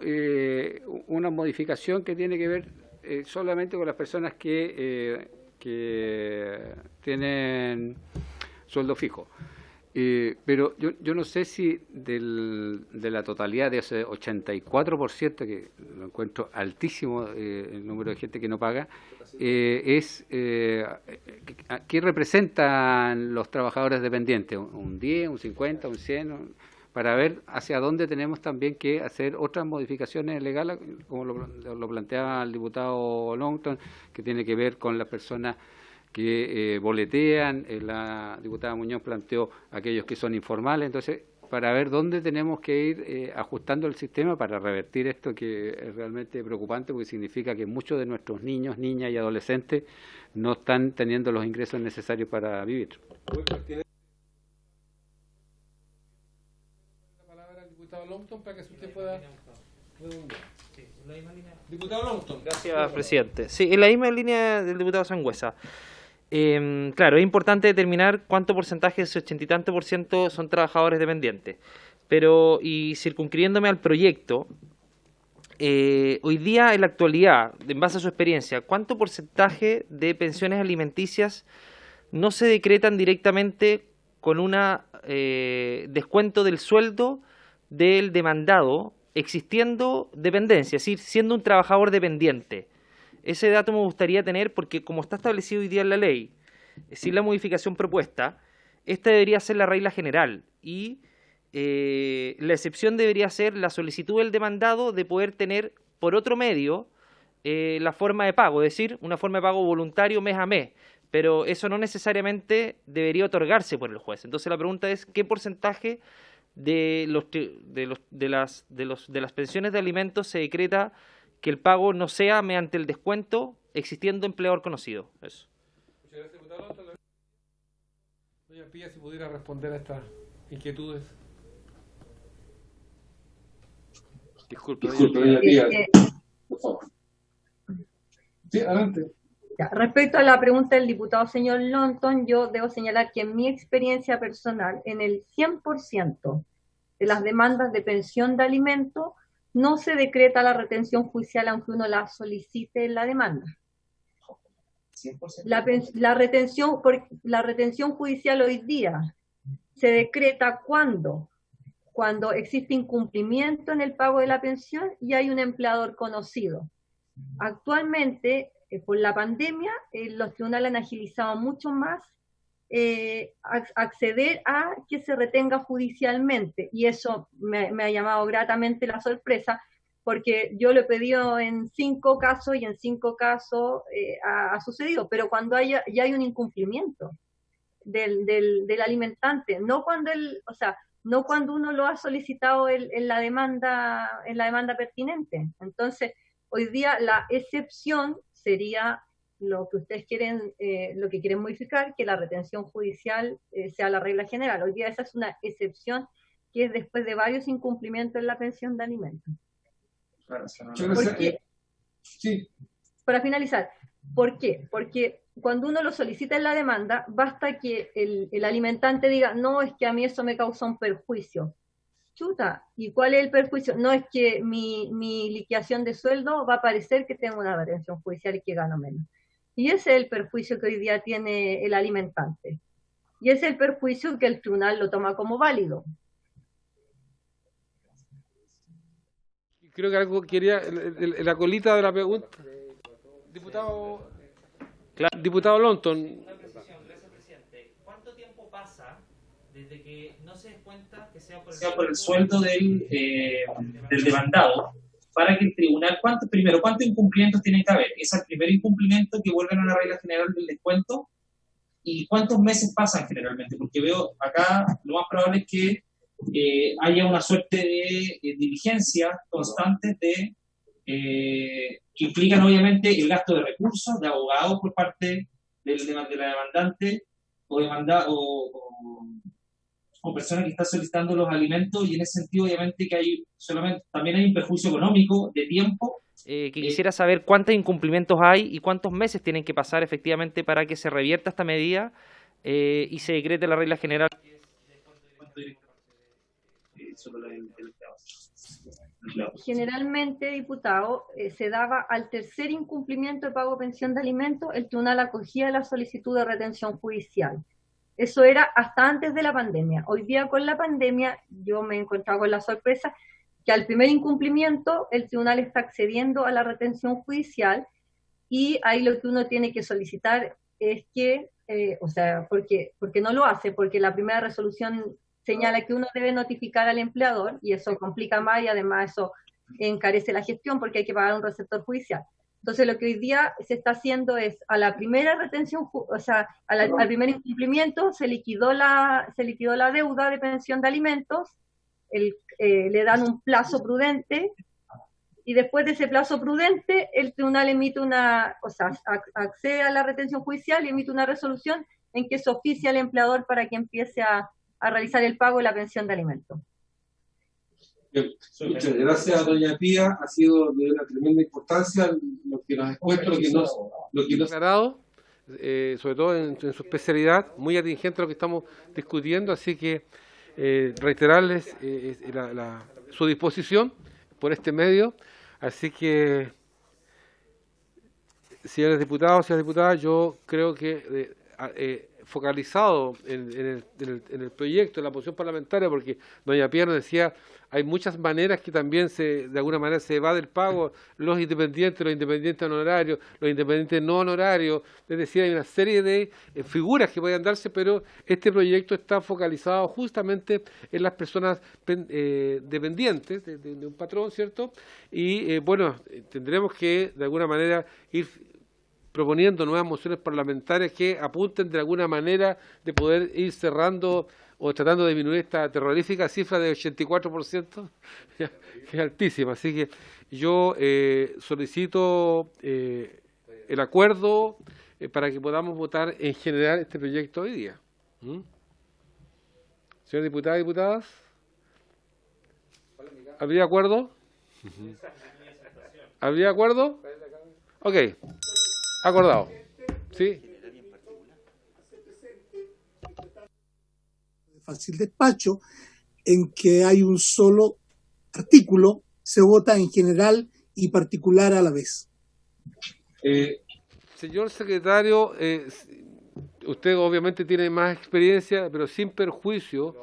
una modificación que tiene que ver solamente con las personas que tienen sueldo fijo. Pero yo no sé si de la totalidad de ese 84%, que lo encuentro altísimo, el número de gente que no paga, ¿qué representan los trabajadores dependientes? ¿Un 10, un 50, un 100? Para ver hacia dónde tenemos también que hacer otras modificaciones legales, como lo planteaba el diputado Longton, que tiene que ver con las personas que boletean. La diputada Muñoz planteó aquellos que son informales. Entonces, para ver dónde tenemos que ir ajustando el sistema para revertir esto, que es realmente preocupante, porque significa que muchos de nuestros niños, niñas y adolescentes no están teniendo los ingresos necesarios para vivir. La palabra al diputado Longton para que usted pueda redondear. Diputado Longton. Gracias, presidente. Sí, en la misma línea del diputado Sangüesa. Claro, es importante determinar cuánto porcentaje, ese 80 y tanto por ciento, son trabajadores dependientes. Pero, y circunscribiéndome al proyecto, hoy día, en la actualidad, en base a su experiencia, ¿cuánto porcentaje de pensiones alimenticias no se decretan directamente con un descuento del sueldo del demandado, existiendo dependencia, es decir, siendo un trabajador dependiente? Ese dato me gustaría tener, porque como está establecido hoy día en la ley, sin la modificación propuesta, esta debería ser la regla general y la excepción debería ser la solicitud del demandado de poder tener por otro medio la forma de pago, es decir, una forma de pago voluntario mes a mes, pero eso no necesariamente debería otorgarse por el juez. Entonces la pregunta es, ¿qué porcentaje de las pensiones de alimentos se decreta que el pago no sea mediante el descuento existiendo empleador conocido? Eso. Muchas gracias, diputado. Doña Pía, si pudiera responder a estas inquietudes. Disculpe, doña Pía, por favor. Sí, adelante. Ya, respecto a la pregunta del diputado señor Longton, yo debo señalar que en mi experiencia personal, en el 100% de las demandas de pensión de alimento, no se decreta la retención judicial aunque uno la solicite en la demanda. La retención judicial hoy día se decreta cuando existe incumplimiento en el pago de la pensión y hay un empleador conocido. Actualmente, por la pandemia, los tribunales han agilizado mucho más acceder a que se retenga judicialmente, y eso me ha llamado gratamente la sorpresa, porque yo lo he pedido en 5 casos y en 5 casos ha sucedido, pero cuando ya hay un incumplimiento del alimentante, no cuando uno lo ha solicitado en la demanda pertinente. Entonces, hoy día la excepción sería lo que ustedes quieren, lo que quieren modificar, que la retención judicial sea la regla general. Hoy día esa es una excepción que es después de varios incumplimientos en la pensión de alimentos. Sí. Para finalizar, ¿por qué? Porque cuando uno lo solicita en la demanda, basta que el alimentante diga, no, es que a mí eso me causa un perjuicio. Chuta, ¿y cuál es el perjuicio? No es que mi liquidación de sueldo va a parecer que tengo una retención judicial y que gano menos. Y ese es el perjuicio que hoy día tiene el alimentante. Y ese es el perjuicio que el tribunal lo toma como válido. Creo que algo quería, la colita de la pregunta. Diputado Longton. Una precisión, gracias, presidente. ¿Cuánto tiempo pasa desde que no se descuenta que sea por el sueldo del demandado para que el tribunal, ¿cuántos incumplimientos tiene que haber? Es el primer incumplimiento que vuelven a la regla general del descuento. ¿Y cuántos meses pasan generalmente? Porque veo acá, lo más probable es que haya una suerte de diligencias constantes que implican obviamente el gasto de recursos, de abogados por parte de la demandante o persona que está solicitando los alimentos, y en ese sentido obviamente que también hay un perjuicio económico de tiempo. Que quisiera saber cuántos incumplimientos hay y cuántos meses tienen que pasar efectivamente para que se revierta esta medida y se decrete la regla general. Generalmente, diputado, se daba al tercer incumplimiento de pago de pensión de alimentos, el tribunal acogía la solicitud de retención judicial. Eso era hasta antes de la pandemia. Hoy día con la pandemia yo me he encontrado con la sorpresa que al primer incumplimiento el tribunal está accediendo a la retención judicial y ahí lo que uno tiene que solicitar es que, porque no lo hace, porque la primera resolución señala que uno debe notificar al empleador y eso complica más y además eso encarece la gestión porque hay que pagar un receptor judicial. Entonces lo que hoy día se está haciendo es a la primera retención, al primer incumplimiento se liquidó la deuda de pensión de alimentos, le dan un plazo prudente y después de ese plazo prudente el tribunal emite accede a la retención judicial y emite una resolución en que se oficia al empleador para que empiece a realizar el pago de la pensión de alimentos. Bien, muchas gracias, doña Pía. Ha sido de una tremenda importancia lo que nos expuesto, lo que nos aclarado, sobre todo en su especialidad, muy atingente a lo que estamos discutiendo, así que reiterarles su disposición por este medio. Así que, señores diputados, señoras diputadas, yo creo que focalizado en el proyecto, en la posición parlamentaria, porque doña Pía nos decía, hay muchas maneras que también de alguna manera se evade el pago, los independientes honorarios, los independientes no honorarios, es decir, hay una serie de figuras que pueden darse, pero este proyecto está focalizado justamente en las personas dependientes de un patrón, ¿cierto? Y bueno, tendremos que de alguna manera ir proponiendo nuevas mociones parlamentarias que apunten de alguna manera de poder ir cerrando o tratando de disminuir esta terrorífica cifra de 84%, que es altísima. Así que yo solicito el acuerdo para que podamos votar en general este proyecto hoy día. Señores diputados y diputadas, ¿habría acuerdo? ¿Habría acuerdo? Ok. Acordado. ¿Sí? Fácil despacho, en que hay un solo artículo, se vota en general y particular a la vez. Señor secretario, usted obviamente tiene más experiencia, pero sin perjuicio,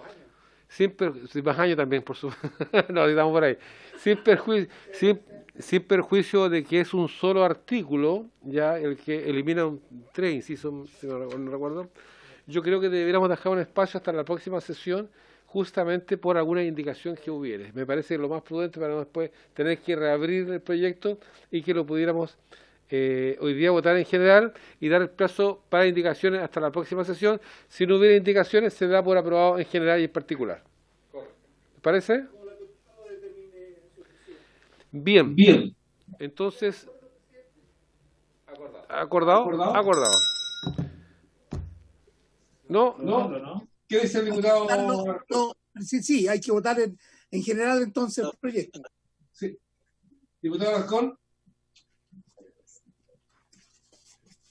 más años también, por supuesto, no, estamos por ahí, sin perjuicio de que es un solo artículo, ya el que elimina tres incisos, si no recuerdo. Yo creo que deberíamos dejar un espacio hasta la próxima sesión, justamente por alguna indicación que hubiere. Me parece lo más prudente para no después tener que reabrir el proyecto y que lo pudiéramos hoy día votar en general y dar el plazo para indicaciones hasta la próxima sesión. Si no hubiera indicaciones, se da por aprobado en general y en particular. ¿Me parece? Bien. Entonces, ¿acordado? Acordado. ¿No? ¿Qué dice el diputado? Sí, hay que votar en general entonces el proyecto. Sí. Diputado Alarcón.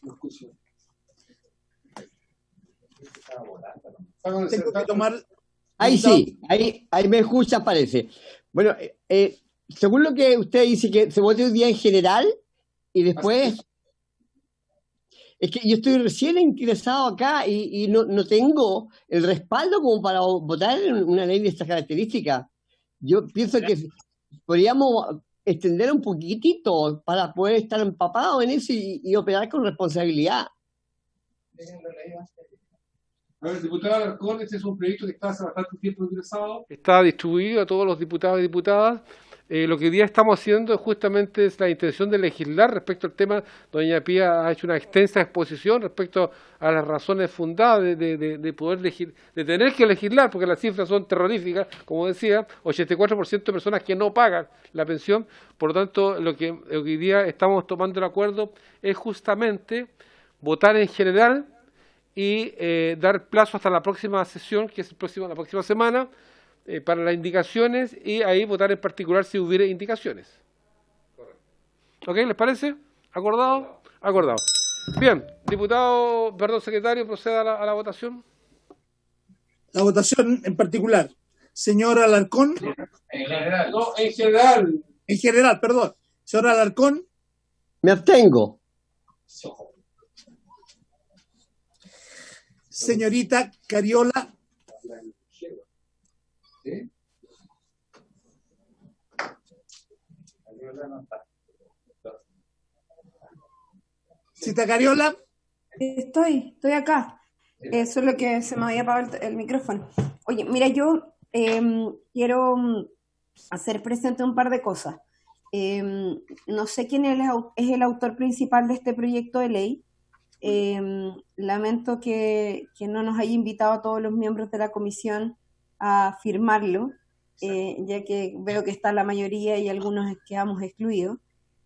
No escucho. Tengo que tomar... Ahí sí, ahí me escucha, parece. Bueno, según lo que usted dice, que se vote hoy día en general y después... Es que yo estoy recién ingresado acá y no tengo el respaldo como para votar en una ley de estas características. Yo pienso que podríamos extender un poquitito para poder estar empapados en eso y operar con responsabilidad. A ver, diputado Alarcón, este es un proyecto que está hace bastante tiempo ingresado. Está distribuido a todos los diputados y diputadas. Lo que hoy día estamos haciendo es justamente la intención de legislar respecto al tema. Doña Pía ha hecho una extensa exposición respecto a las razones fundadas de poder de tener que legislar, porque las cifras son terroríficas, como decía, 84% de personas que no pagan la pensión. Por lo tanto, lo que hoy día estamos tomando el acuerdo es justamente votar en general y dar plazo hasta la próxima sesión, que es la próxima semana, para las indicaciones y ahí votar en particular si hubiera indicaciones. ¿Ok? ¿Les parece? ¿Acordado? Acordado. Bien, secretario, proceda a la votación. La votación en particular. Señor Alarcón. En general. No, en general. En general, perdón. Señor Alarcón. Me abstengo. Señorita Cariola. ¿Cita Cariola? Estoy acá. Solo que se me había apagado el micrófono. Oye, mira, yo quiero hacer presente un par de cosas. No sé quién es el autor principal de este proyecto de ley. Lamento que no nos haya invitado a todos los miembros de la comisión a firmarlo, ya que veo que está la mayoría y algunos quedamos excluidos.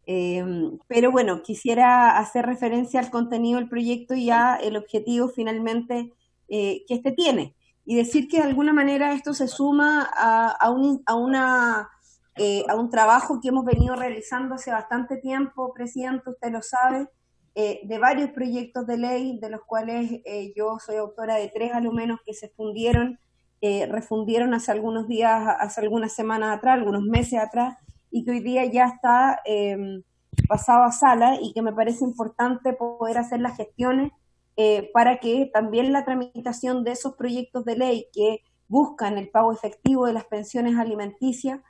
Pero bueno, quisiera hacer referencia al contenido del proyecto y a el objetivo finalmente que este tiene, y decir que de alguna manera esto se suma a un trabajo que hemos venido realizando hace bastante tiempo, Presidente, usted lo sabe, de varios proyectos de ley, de los cuales yo soy autora de 3 a lo menos que se refundieron hace algunos días, hace algunas semanas atrás, algunos meses atrás, y que hoy día ya está pasado a sala, y que me parece importante poder hacer las gestiones para que también la tramitación de esos proyectos de ley que buscan el pago efectivo de las pensiones alimenticias,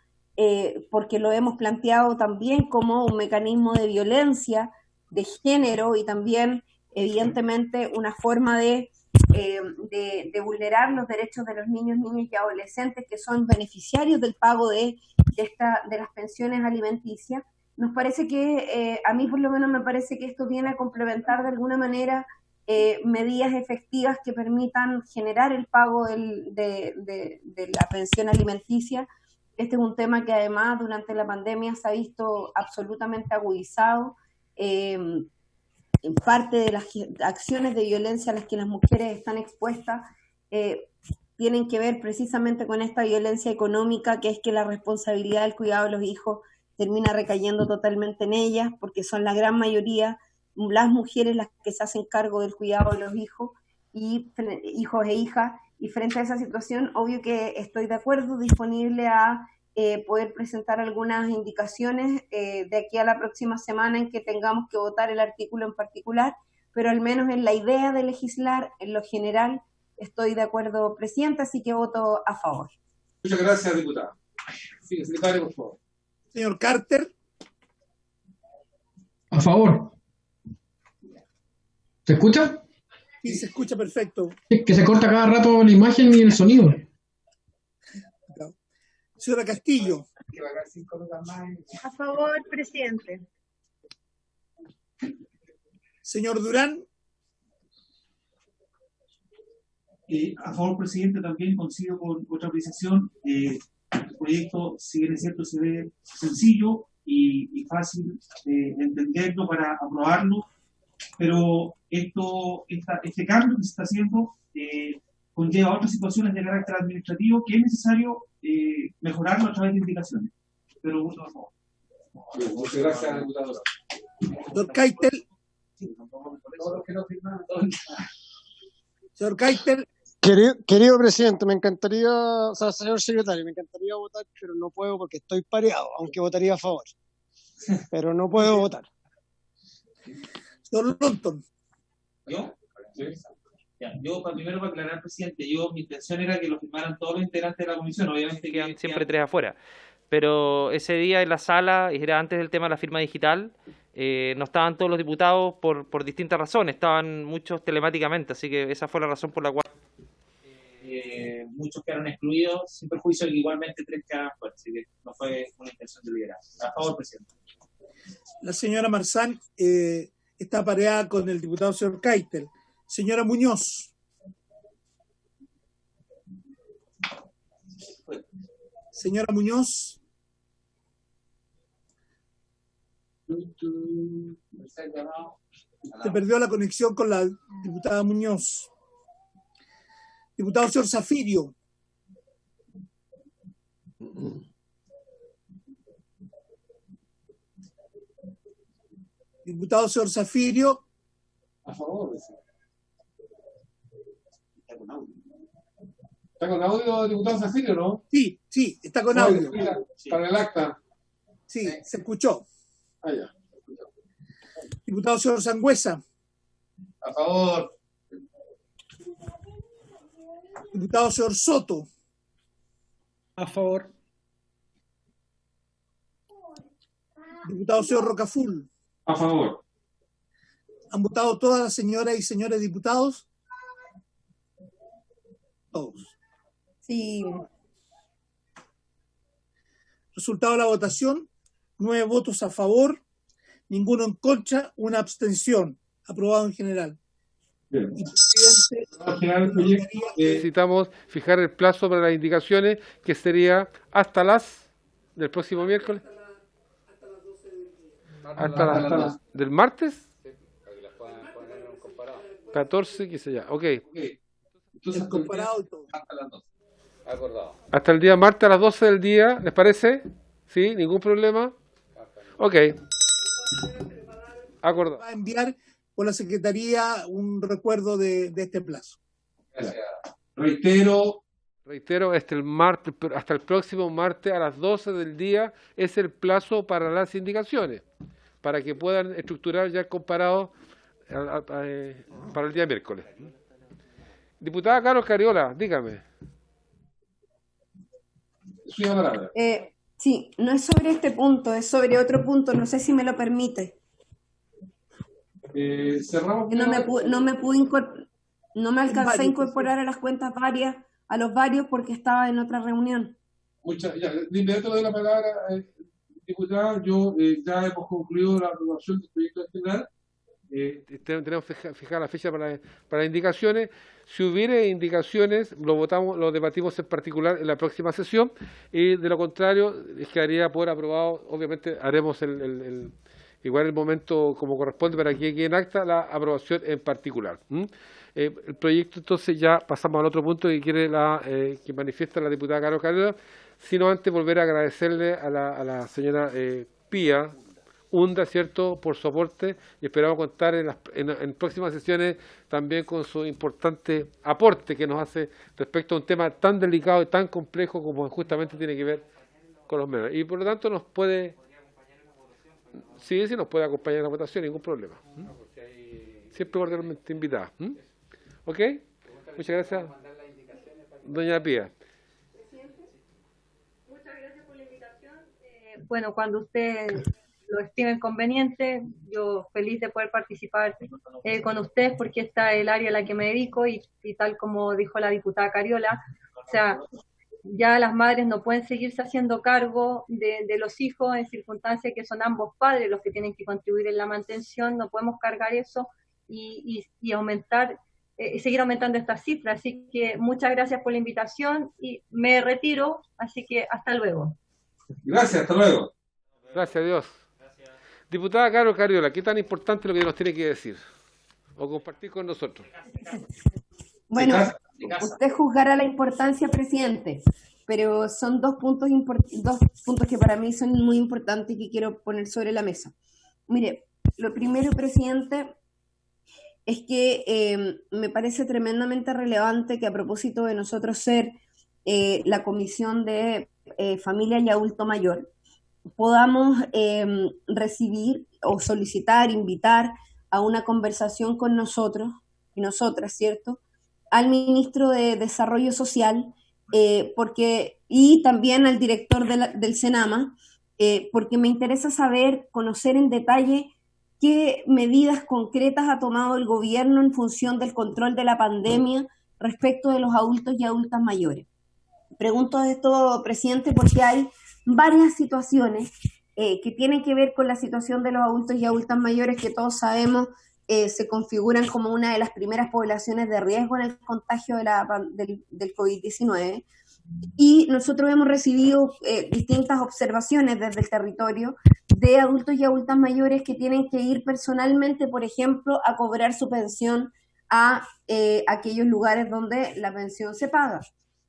porque lo hemos planteado también como un mecanismo de violencia de género y también evidentemente una forma de vulnerar los derechos de los niños, niñas y adolescentes que son beneficiarios del pago de las pensiones alimenticias. Nos parece que, a mí por lo menos me parece que esto viene a complementar de alguna manera medidas efectivas que permitan generar el pago de la pensión alimenticia. Este es un tema que además durante la pandemia se ha visto absolutamente agudizado. En parte de las acciones de violencia a las que las mujeres están expuestas tienen que ver precisamente con esta violencia económica, que es que la responsabilidad del cuidado de los hijos termina recayendo totalmente en ellas, porque son la gran mayoría las mujeres las que se hacen cargo del cuidado de los hijos e hijas, y frente a esa situación, obvio que estoy de acuerdo, disponible a poder presentar algunas indicaciones de aquí a la próxima semana en que tengamos que votar el artículo en particular, pero al menos en la idea de legislar, en lo general, estoy de acuerdo, Presidenta, así que voto a favor. Muchas gracias, diputada. Sí, secretario, por favor. Señor Carter. A favor. ¿Se escucha? Sí, se escucha perfecto. Es que se corta cada rato la imagen y el sonido. Señora Castillo. A favor, Presidente. Señor Durán. A favor, Presidente, también coincido con otra apreciación. El proyecto, si bien es cierto, se ve sencillo y fácil de entenderlo para aprobarlo, pero este cambio que se está haciendo conlleva otras situaciones de carácter administrativo que es necesario mejorarlo a través de indicaciones. Pero voto a favor. Muchas gracias, diputado. Doctor Keitel. Señor Keitel. Querido presidente, me encantaría, o sea, señor secretario, me encantaría votar, pero no puedo porque estoy pareado, aunque votaría a favor. Pero no puedo votar. Señor Lonton. ¿Yo? Ya, primero para aclarar, Presidente, mi intención era que lo firmaran todos los integrantes de la comisión, obviamente quedan siempre 3 afuera. Pero ese día en la sala, y era antes del tema de la firma digital, no estaban todos los diputados por distintas razones, estaban muchos telemáticamente, así que esa fue la razón por la cual muchos quedaron excluidos, sin perjuicio de que igualmente 3 quedaron fuera, así que no fue una intención deliberada. A favor, Presidente. La señora Marzán está pareada con el diputado señor Keitel. Señora Muñoz. Señora Muñoz. Se perdió la conexión con la diputada Muñoz. Diputado señor Zafirio. Diputado señor Zafirio. A favor. ¿Está con audio, diputado Zafirio, no? Sí, está con audio. Para el acta. Sí, se escuchó. Ya. Diputado señor Sangüesa. A favor. Diputado señor Soto. A favor. Diputado señor Rocaful. A favor. ¿Han votado todas las señoras y señores diputados? Todos. Sí. Resultado de la votación: 9 votos a favor, ninguno en contra, una abstención. Aprobado en general. Bien. Y, presidente, necesitamos fijar el plazo para las indicaciones, que sería hasta las del próximo miércoles. Hasta las del martes. 14, qué sé ya. Ok. Entonces, comparado y todo. Hasta las 12. Acordado. Hasta el día martes a las 12 del día, ¿les parece? ¿Sí? ¿Ningún problema? Ok. Acordado. Va a enviar por la Secretaría un recuerdo de este plazo. Gracias. Reitero, hasta el próximo martes a las 12 del día es el plazo para las indicaciones, para que puedan estructurar ya el comparado para el día miércoles. Diputada Carol Cariola, dígame. suya palabra. Sí, no es sobre este punto, es sobre otro punto, no sé si me lo permite. Cerramos. No me alcancé a incorporar a las cuentas varias, a los varios, porque estaba en otra reunión. De inmediato le doy la palabra, diputada. Ya hemos concluido la aprobación del proyecto general. Tenemos fijar la fecha para indicaciones. Si hubiera indicaciones, lo debatimos en particular en la próxima sesión, y de lo contrario, quedaría por aprobado. Obviamente haremos igual el momento como corresponde para que quede en acta la aprobación en particular. El proyecto, entonces, ya pasamos al otro punto que quiere que manifiesta la diputada Carol Cariola, sino antes volver a agradecerle a la señora Pía Hunda, ¿cierto?, por su aporte, y esperamos contar en próximas sesiones también con su importante aporte que nos hace respecto a un tema tan delicado y tan complejo como justamente tiene que ver con los menores. Y por lo tanto nos puede acompañar en la votación, ningún problema. Siempre cordialmente invitada. ¿Ok? Muchas gracias, doña Pía. Muchas gracias por la invitación. Bueno, cuando usted lo estimen conveniente, yo feliz de poder participar con ustedes, porque esta es el área a la que me dedico, y tal como dijo la diputada Cariola, o sea, ya las madres no pueden seguirse haciendo cargo de los hijos en circunstancias que son ambos padres los que tienen que contribuir en la mantención. No podemos cargar eso y aumentar seguir aumentando estas cifras. Así que muchas gracias por la invitación y me retiro, así que hasta luego. Gracias, hasta luego. Gracias a Dios. Diputada Carol Cariola, ¿qué tan importante es lo que nos tiene que decir o compartir con nosotros? Bueno, usted juzgará la importancia, presidente, pero son dos puntos que para mí son muy importantes y que quiero poner sobre la mesa. Mire, lo primero, presidente, es que me parece tremendamente relevante que, a propósito de nosotros ser la Comisión de Familia y Adulto Mayor, podamos recibir o solicitar, invitar a una conversación con nosotros y nosotras, ¿cierto?, al ministro de Desarrollo Social, y también al director del Senama, porque me interesa saber, conocer en detalle qué medidas concretas ha tomado el gobierno en función del control de la pandemia respecto de los adultos y adultas mayores. Pregunto esto, presidente, porque hay varias situaciones que tienen que ver con la situación de los adultos y adultas mayores, que todos sabemos se configuran como una de las primeras poblaciones de riesgo en el contagio del COVID-19. Y nosotros hemos recibido distintas observaciones desde el territorio de adultos y adultas mayores que tienen que ir personalmente, por ejemplo, a cobrar su pensión a aquellos lugares donde la pensión se paga.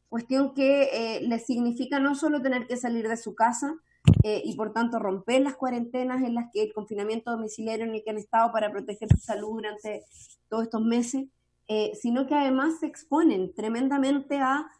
Cuestión que les significa no solo tener que salir de su casa y por tanto romper las cuarentenas en las que el confinamiento domiciliario en el que han estado para proteger su salud durante todos estos meses, sino que además se exponen tremendamente a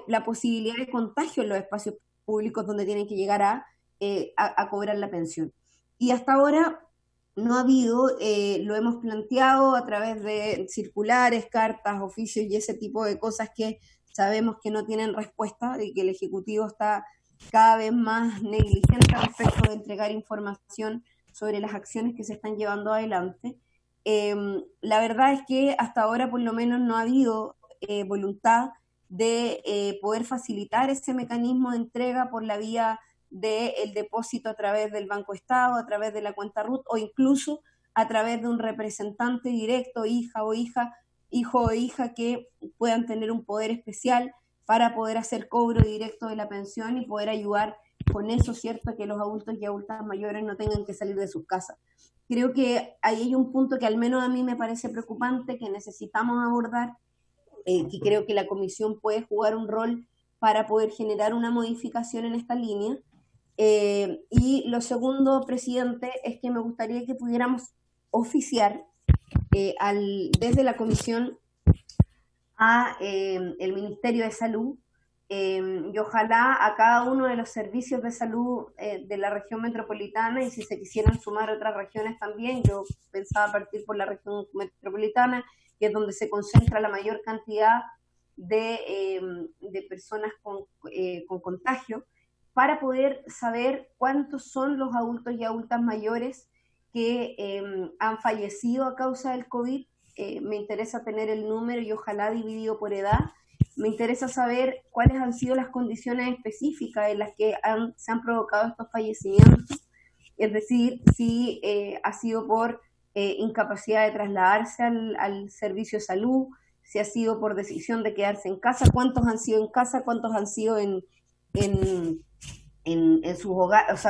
la posibilidad de contagio en los espacios públicos donde tienen que llegar a cobrar la pensión. Y hasta ahora no ha habido, lo hemos planteado a través de circulares, cartas, oficios y ese tipo de cosas que sabemos que no tienen respuesta y que el Ejecutivo está cada vez más negligente respecto de entregar información sobre las acciones que se están llevando adelante. La verdad es que hasta ahora por lo menos no ha habido voluntad de poder facilitar ese mecanismo de entrega por la vía del depósito a través del Banco Estado, a través de la cuenta RUT o incluso a través de un representante directo, hijo o hija que puedan tener un poder especial para poder hacer cobro directo de la pensión y poder ayudar con eso, ¿cierto?, que los adultos y adultas mayores no tengan que salir de sus casas. Creo que ahí hay un punto que al menos a mí me parece preocupante, que necesitamos abordar, que creo que la Comisión puede jugar un rol para poder generar una modificación en esta línea. Y lo segundo, presidente, es que me gustaría que pudiéramos oficiar desde la Comisión a el Ministerio de Salud y ojalá a cada uno de los servicios de salud de la región metropolitana, y si se quisieran sumar otras regiones también. Yo pensaba partir por la región metropolitana, que es donde se concentra la mayor cantidad de personas con contagio, para poder saber cuántos son los adultos y adultas mayores que han fallecido a causa del COVID. Me interesa tener el número y ojalá dividido por edad. Me interesa saber cuáles han sido las condiciones específicas en las que se han provocado estos fallecimientos, es decir, si ha sido por incapacidad de trasladarse al servicio de salud, si ha sido por decisión de quedarse en casa, cuántos han sido en casa, cuántos han sido en sus hogares,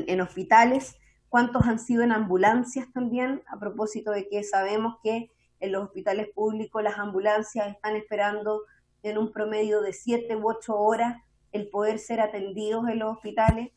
en hospitales, cuántos han sido en ambulancias también, a propósito de que sabemos que en los hospitales públicos las ambulancias están esperando en un promedio de 7 u 8 horas el poder ser atendidos en los hospitales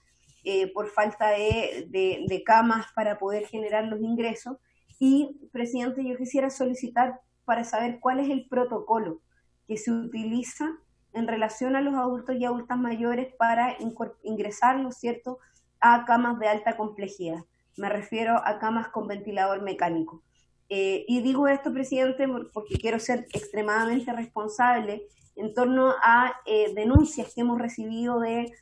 por falta de camas para poder generar los ingresos. Y, presidente, yo quisiera solicitar para saber cuál es el protocolo que se utiliza en relación a los adultos y adultas mayores para ingresarlos, ¿cierto?, a camas de alta complejidad. Me refiero a camas con ventilador mecánico. Y digo esto, presidente, porque quiero ser extremadamente responsable en torno a denuncias que hemos recibido de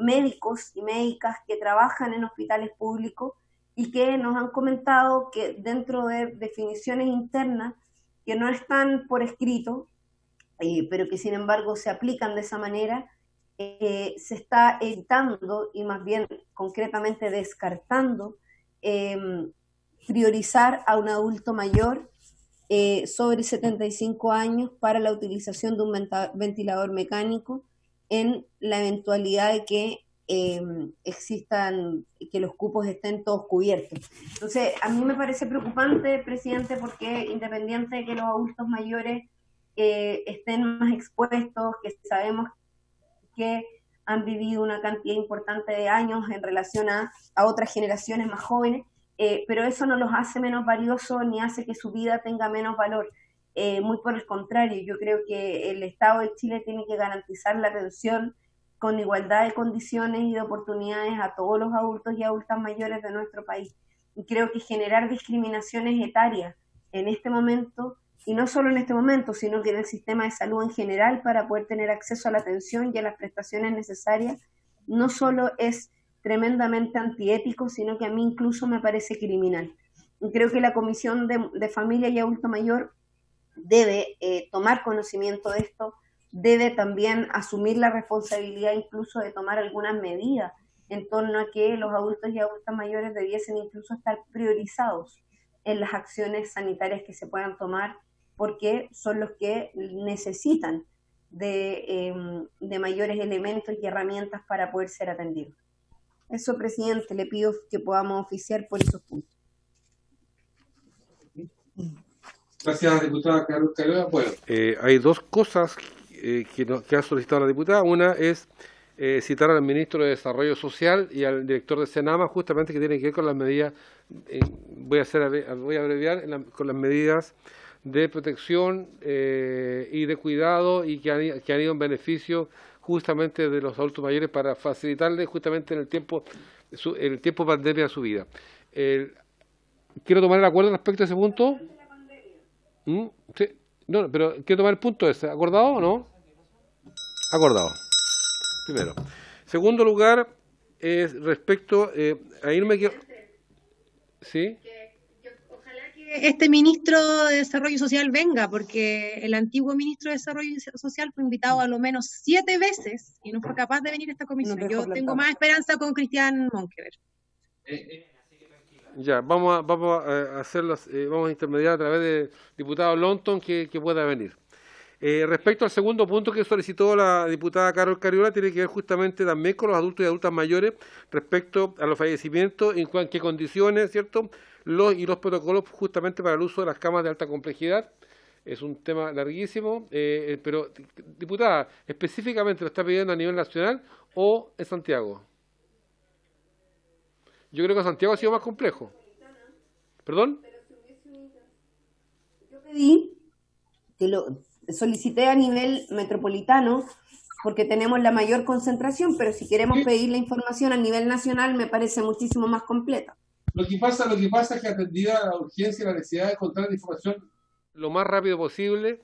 médicos y médicas que trabajan en hospitales públicos y que nos han comentado que dentro de definiciones internas que no están por escrito, pero que sin embargo se aplican de esa manera, se está evitando y más bien concretamente descartando priorizar a un adulto mayor sobre 75 años para la utilización de un ventilador mecánico en la eventualidad de que que los cupos estén todos cubiertos. Entonces, a mí me parece preocupante, presidente, porque independiente de que los adultos mayores estén más expuestos, que sabemos que han vivido una cantidad importante de años en relación a otras generaciones más jóvenes, pero eso no los hace menos valiosos ni hace que su vida tenga menos valor. Muy por el contrario, yo creo que el Estado de Chile tiene que garantizar la atención con igualdad de condiciones y de oportunidades a todos los adultos y adultas mayores de nuestro país. Y creo que generar discriminaciones etarias en este momento, y no solo en este momento, sino que en el sistema de salud en general, para poder tener acceso a la atención y a las prestaciones necesarias, no solo es tremendamente antiético, sino que a mí incluso me parece criminal. Y creo que la Comisión de Familia y Adulto Mayor debe tomar conocimiento de esto, debe también asumir la responsabilidad incluso de tomar algunas medidas en torno a que los adultos y adultas mayores debiesen incluso estar priorizados en las acciones sanitarias que se puedan tomar, porque son los que necesitan de mayores elementos y herramientas para poder ser atendidos. Eso, presidente, le pido que podamos oficiar por esos puntos. Gracias, diputada Carol Carrera. Bueno, hay dos cosas que ha solicitado la diputada. Una es citar al ministro de Desarrollo Social y al director de Senama, justamente que tiene que ver con las medidas, voy a abreviar, con las medidas de protección y de cuidado, y que han ido en beneficio justamente de los adultos mayores para facilitarles justamente en el tiempo pandemia su vida. quiero tomar el acuerdo respecto a ese punto. Sí. No, pero quiero tomar el punto ese. ¿Acordado o no? Acordado. Primero. Segundo lugar, respecto... ahí no me quiero... ¿Sí? Ojalá que este ministro de Desarrollo Social venga, porque el antiguo ministro de Desarrollo Social fue invitado a lo menos 7 veces y no fue capaz de venir a esta comisión. Yo tengo más esperanza con Cristian Monkever. Ya, vamos a hacerlo, vamos a intermediar a través del diputado Lonton que pueda venir. Respecto al segundo punto que solicitó la diputada Carol Cariola, tiene que ver justamente también con los adultos y adultas mayores respecto a los fallecimientos, en qué condiciones, ¿cierto? Y los protocolos justamente para el uso de las camas de alta complejidad. Es un tema larguísimo, pero, diputada, ¿específicamente lo está pidiendo a nivel nacional o en Santiago? Yo creo que Santiago ha sido más complejo. ¿Perdón? Yo pedí que lo solicité a nivel metropolitano porque tenemos la mayor concentración, pero si queremos pedir la información a nivel nacional me parece muchísimo más completa. Lo que pasa es que atendida a la urgencia y la necesidad de encontrar información lo más rápido posible,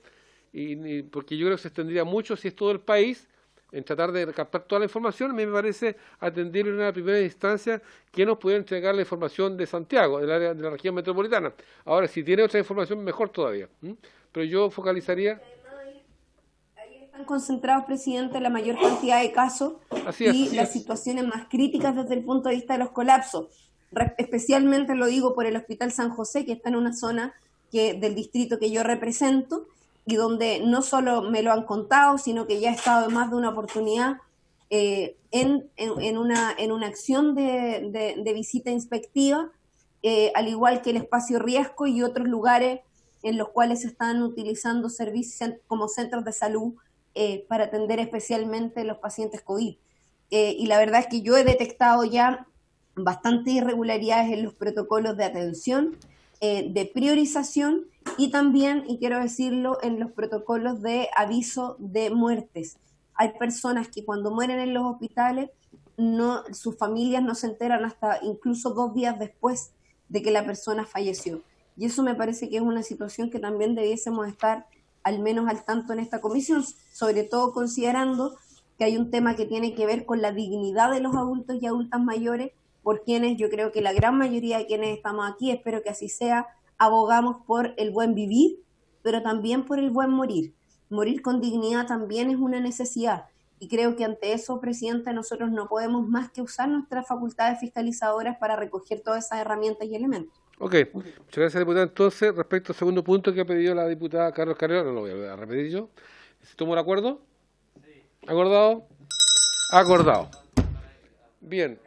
y porque yo creo que se extendería mucho si es todo el país, en tratar de captar toda la información. A mí me parece atendible en una primera instancia que nos pudiera entregar la información de Santiago, del área de la región metropolitana. Ahora, si tiene otra información, mejor todavía. Pero yo focalizaría... Ahí están concentrados, presidente, la mayor cantidad de casos las situaciones más críticas desde el punto de vista de los colapsos. Especialmente lo digo por el Hospital San José, que está en una zona del distrito que yo represento, y donde no solo me lo han contado, sino que ya he estado en más de una oportunidad en una acción de visita inspectiva, al igual que el espacio Riesco y otros lugares en los cuales se están utilizando servicios como centros de salud para atender especialmente los pacientes COVID. Y la verdad es que yo he detectado ya bastantes irregularidades en los protocolos de atención, de priorización, y también, y quiero decirlo, en los protocolos de aviso de muertes. Hay personas que cuando mueren en los hospitales, sus familias no se enteran hasta incluso 2 días después de que la persona falleció. Y eso me parece que es una situación que también debiésemos estar al menos al tanto en esta comisión, sobre todo considerando que hay un tema que tiene que ver con la dignidad de los adultos y adultas mayores, por quienes yo creo que la gran mayoría de quienes estamos aquí, espero que así sea, abogamos por el buen vivir, pero también por el buen morir. Morir con dignidad también es una necesidad, y creo que ante eso, presidente, nosotros no podemos más que usar nuestras facultades fiscalizadoras para recoger todas esas herramientas y elementos. Ok, muchas gracias, diputada. Entonces, respecto al segundo punto que ha pedido la diputada Carlos Cariola, no lo voy a repetir yo. ¿Tomo el acuerdo? ¿Acordado? Acordado. Bien.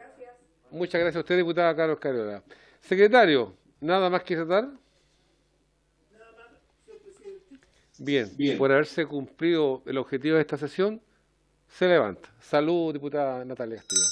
Muchas gracias a usted, diputada Carlos Cariola. Secretario, ¿nada más que tratar? Nada más, señor presidente. Bien, por haberse cumplido el objetivo de esta sesión, se levanta. Salud, diputada Natalia Castillo.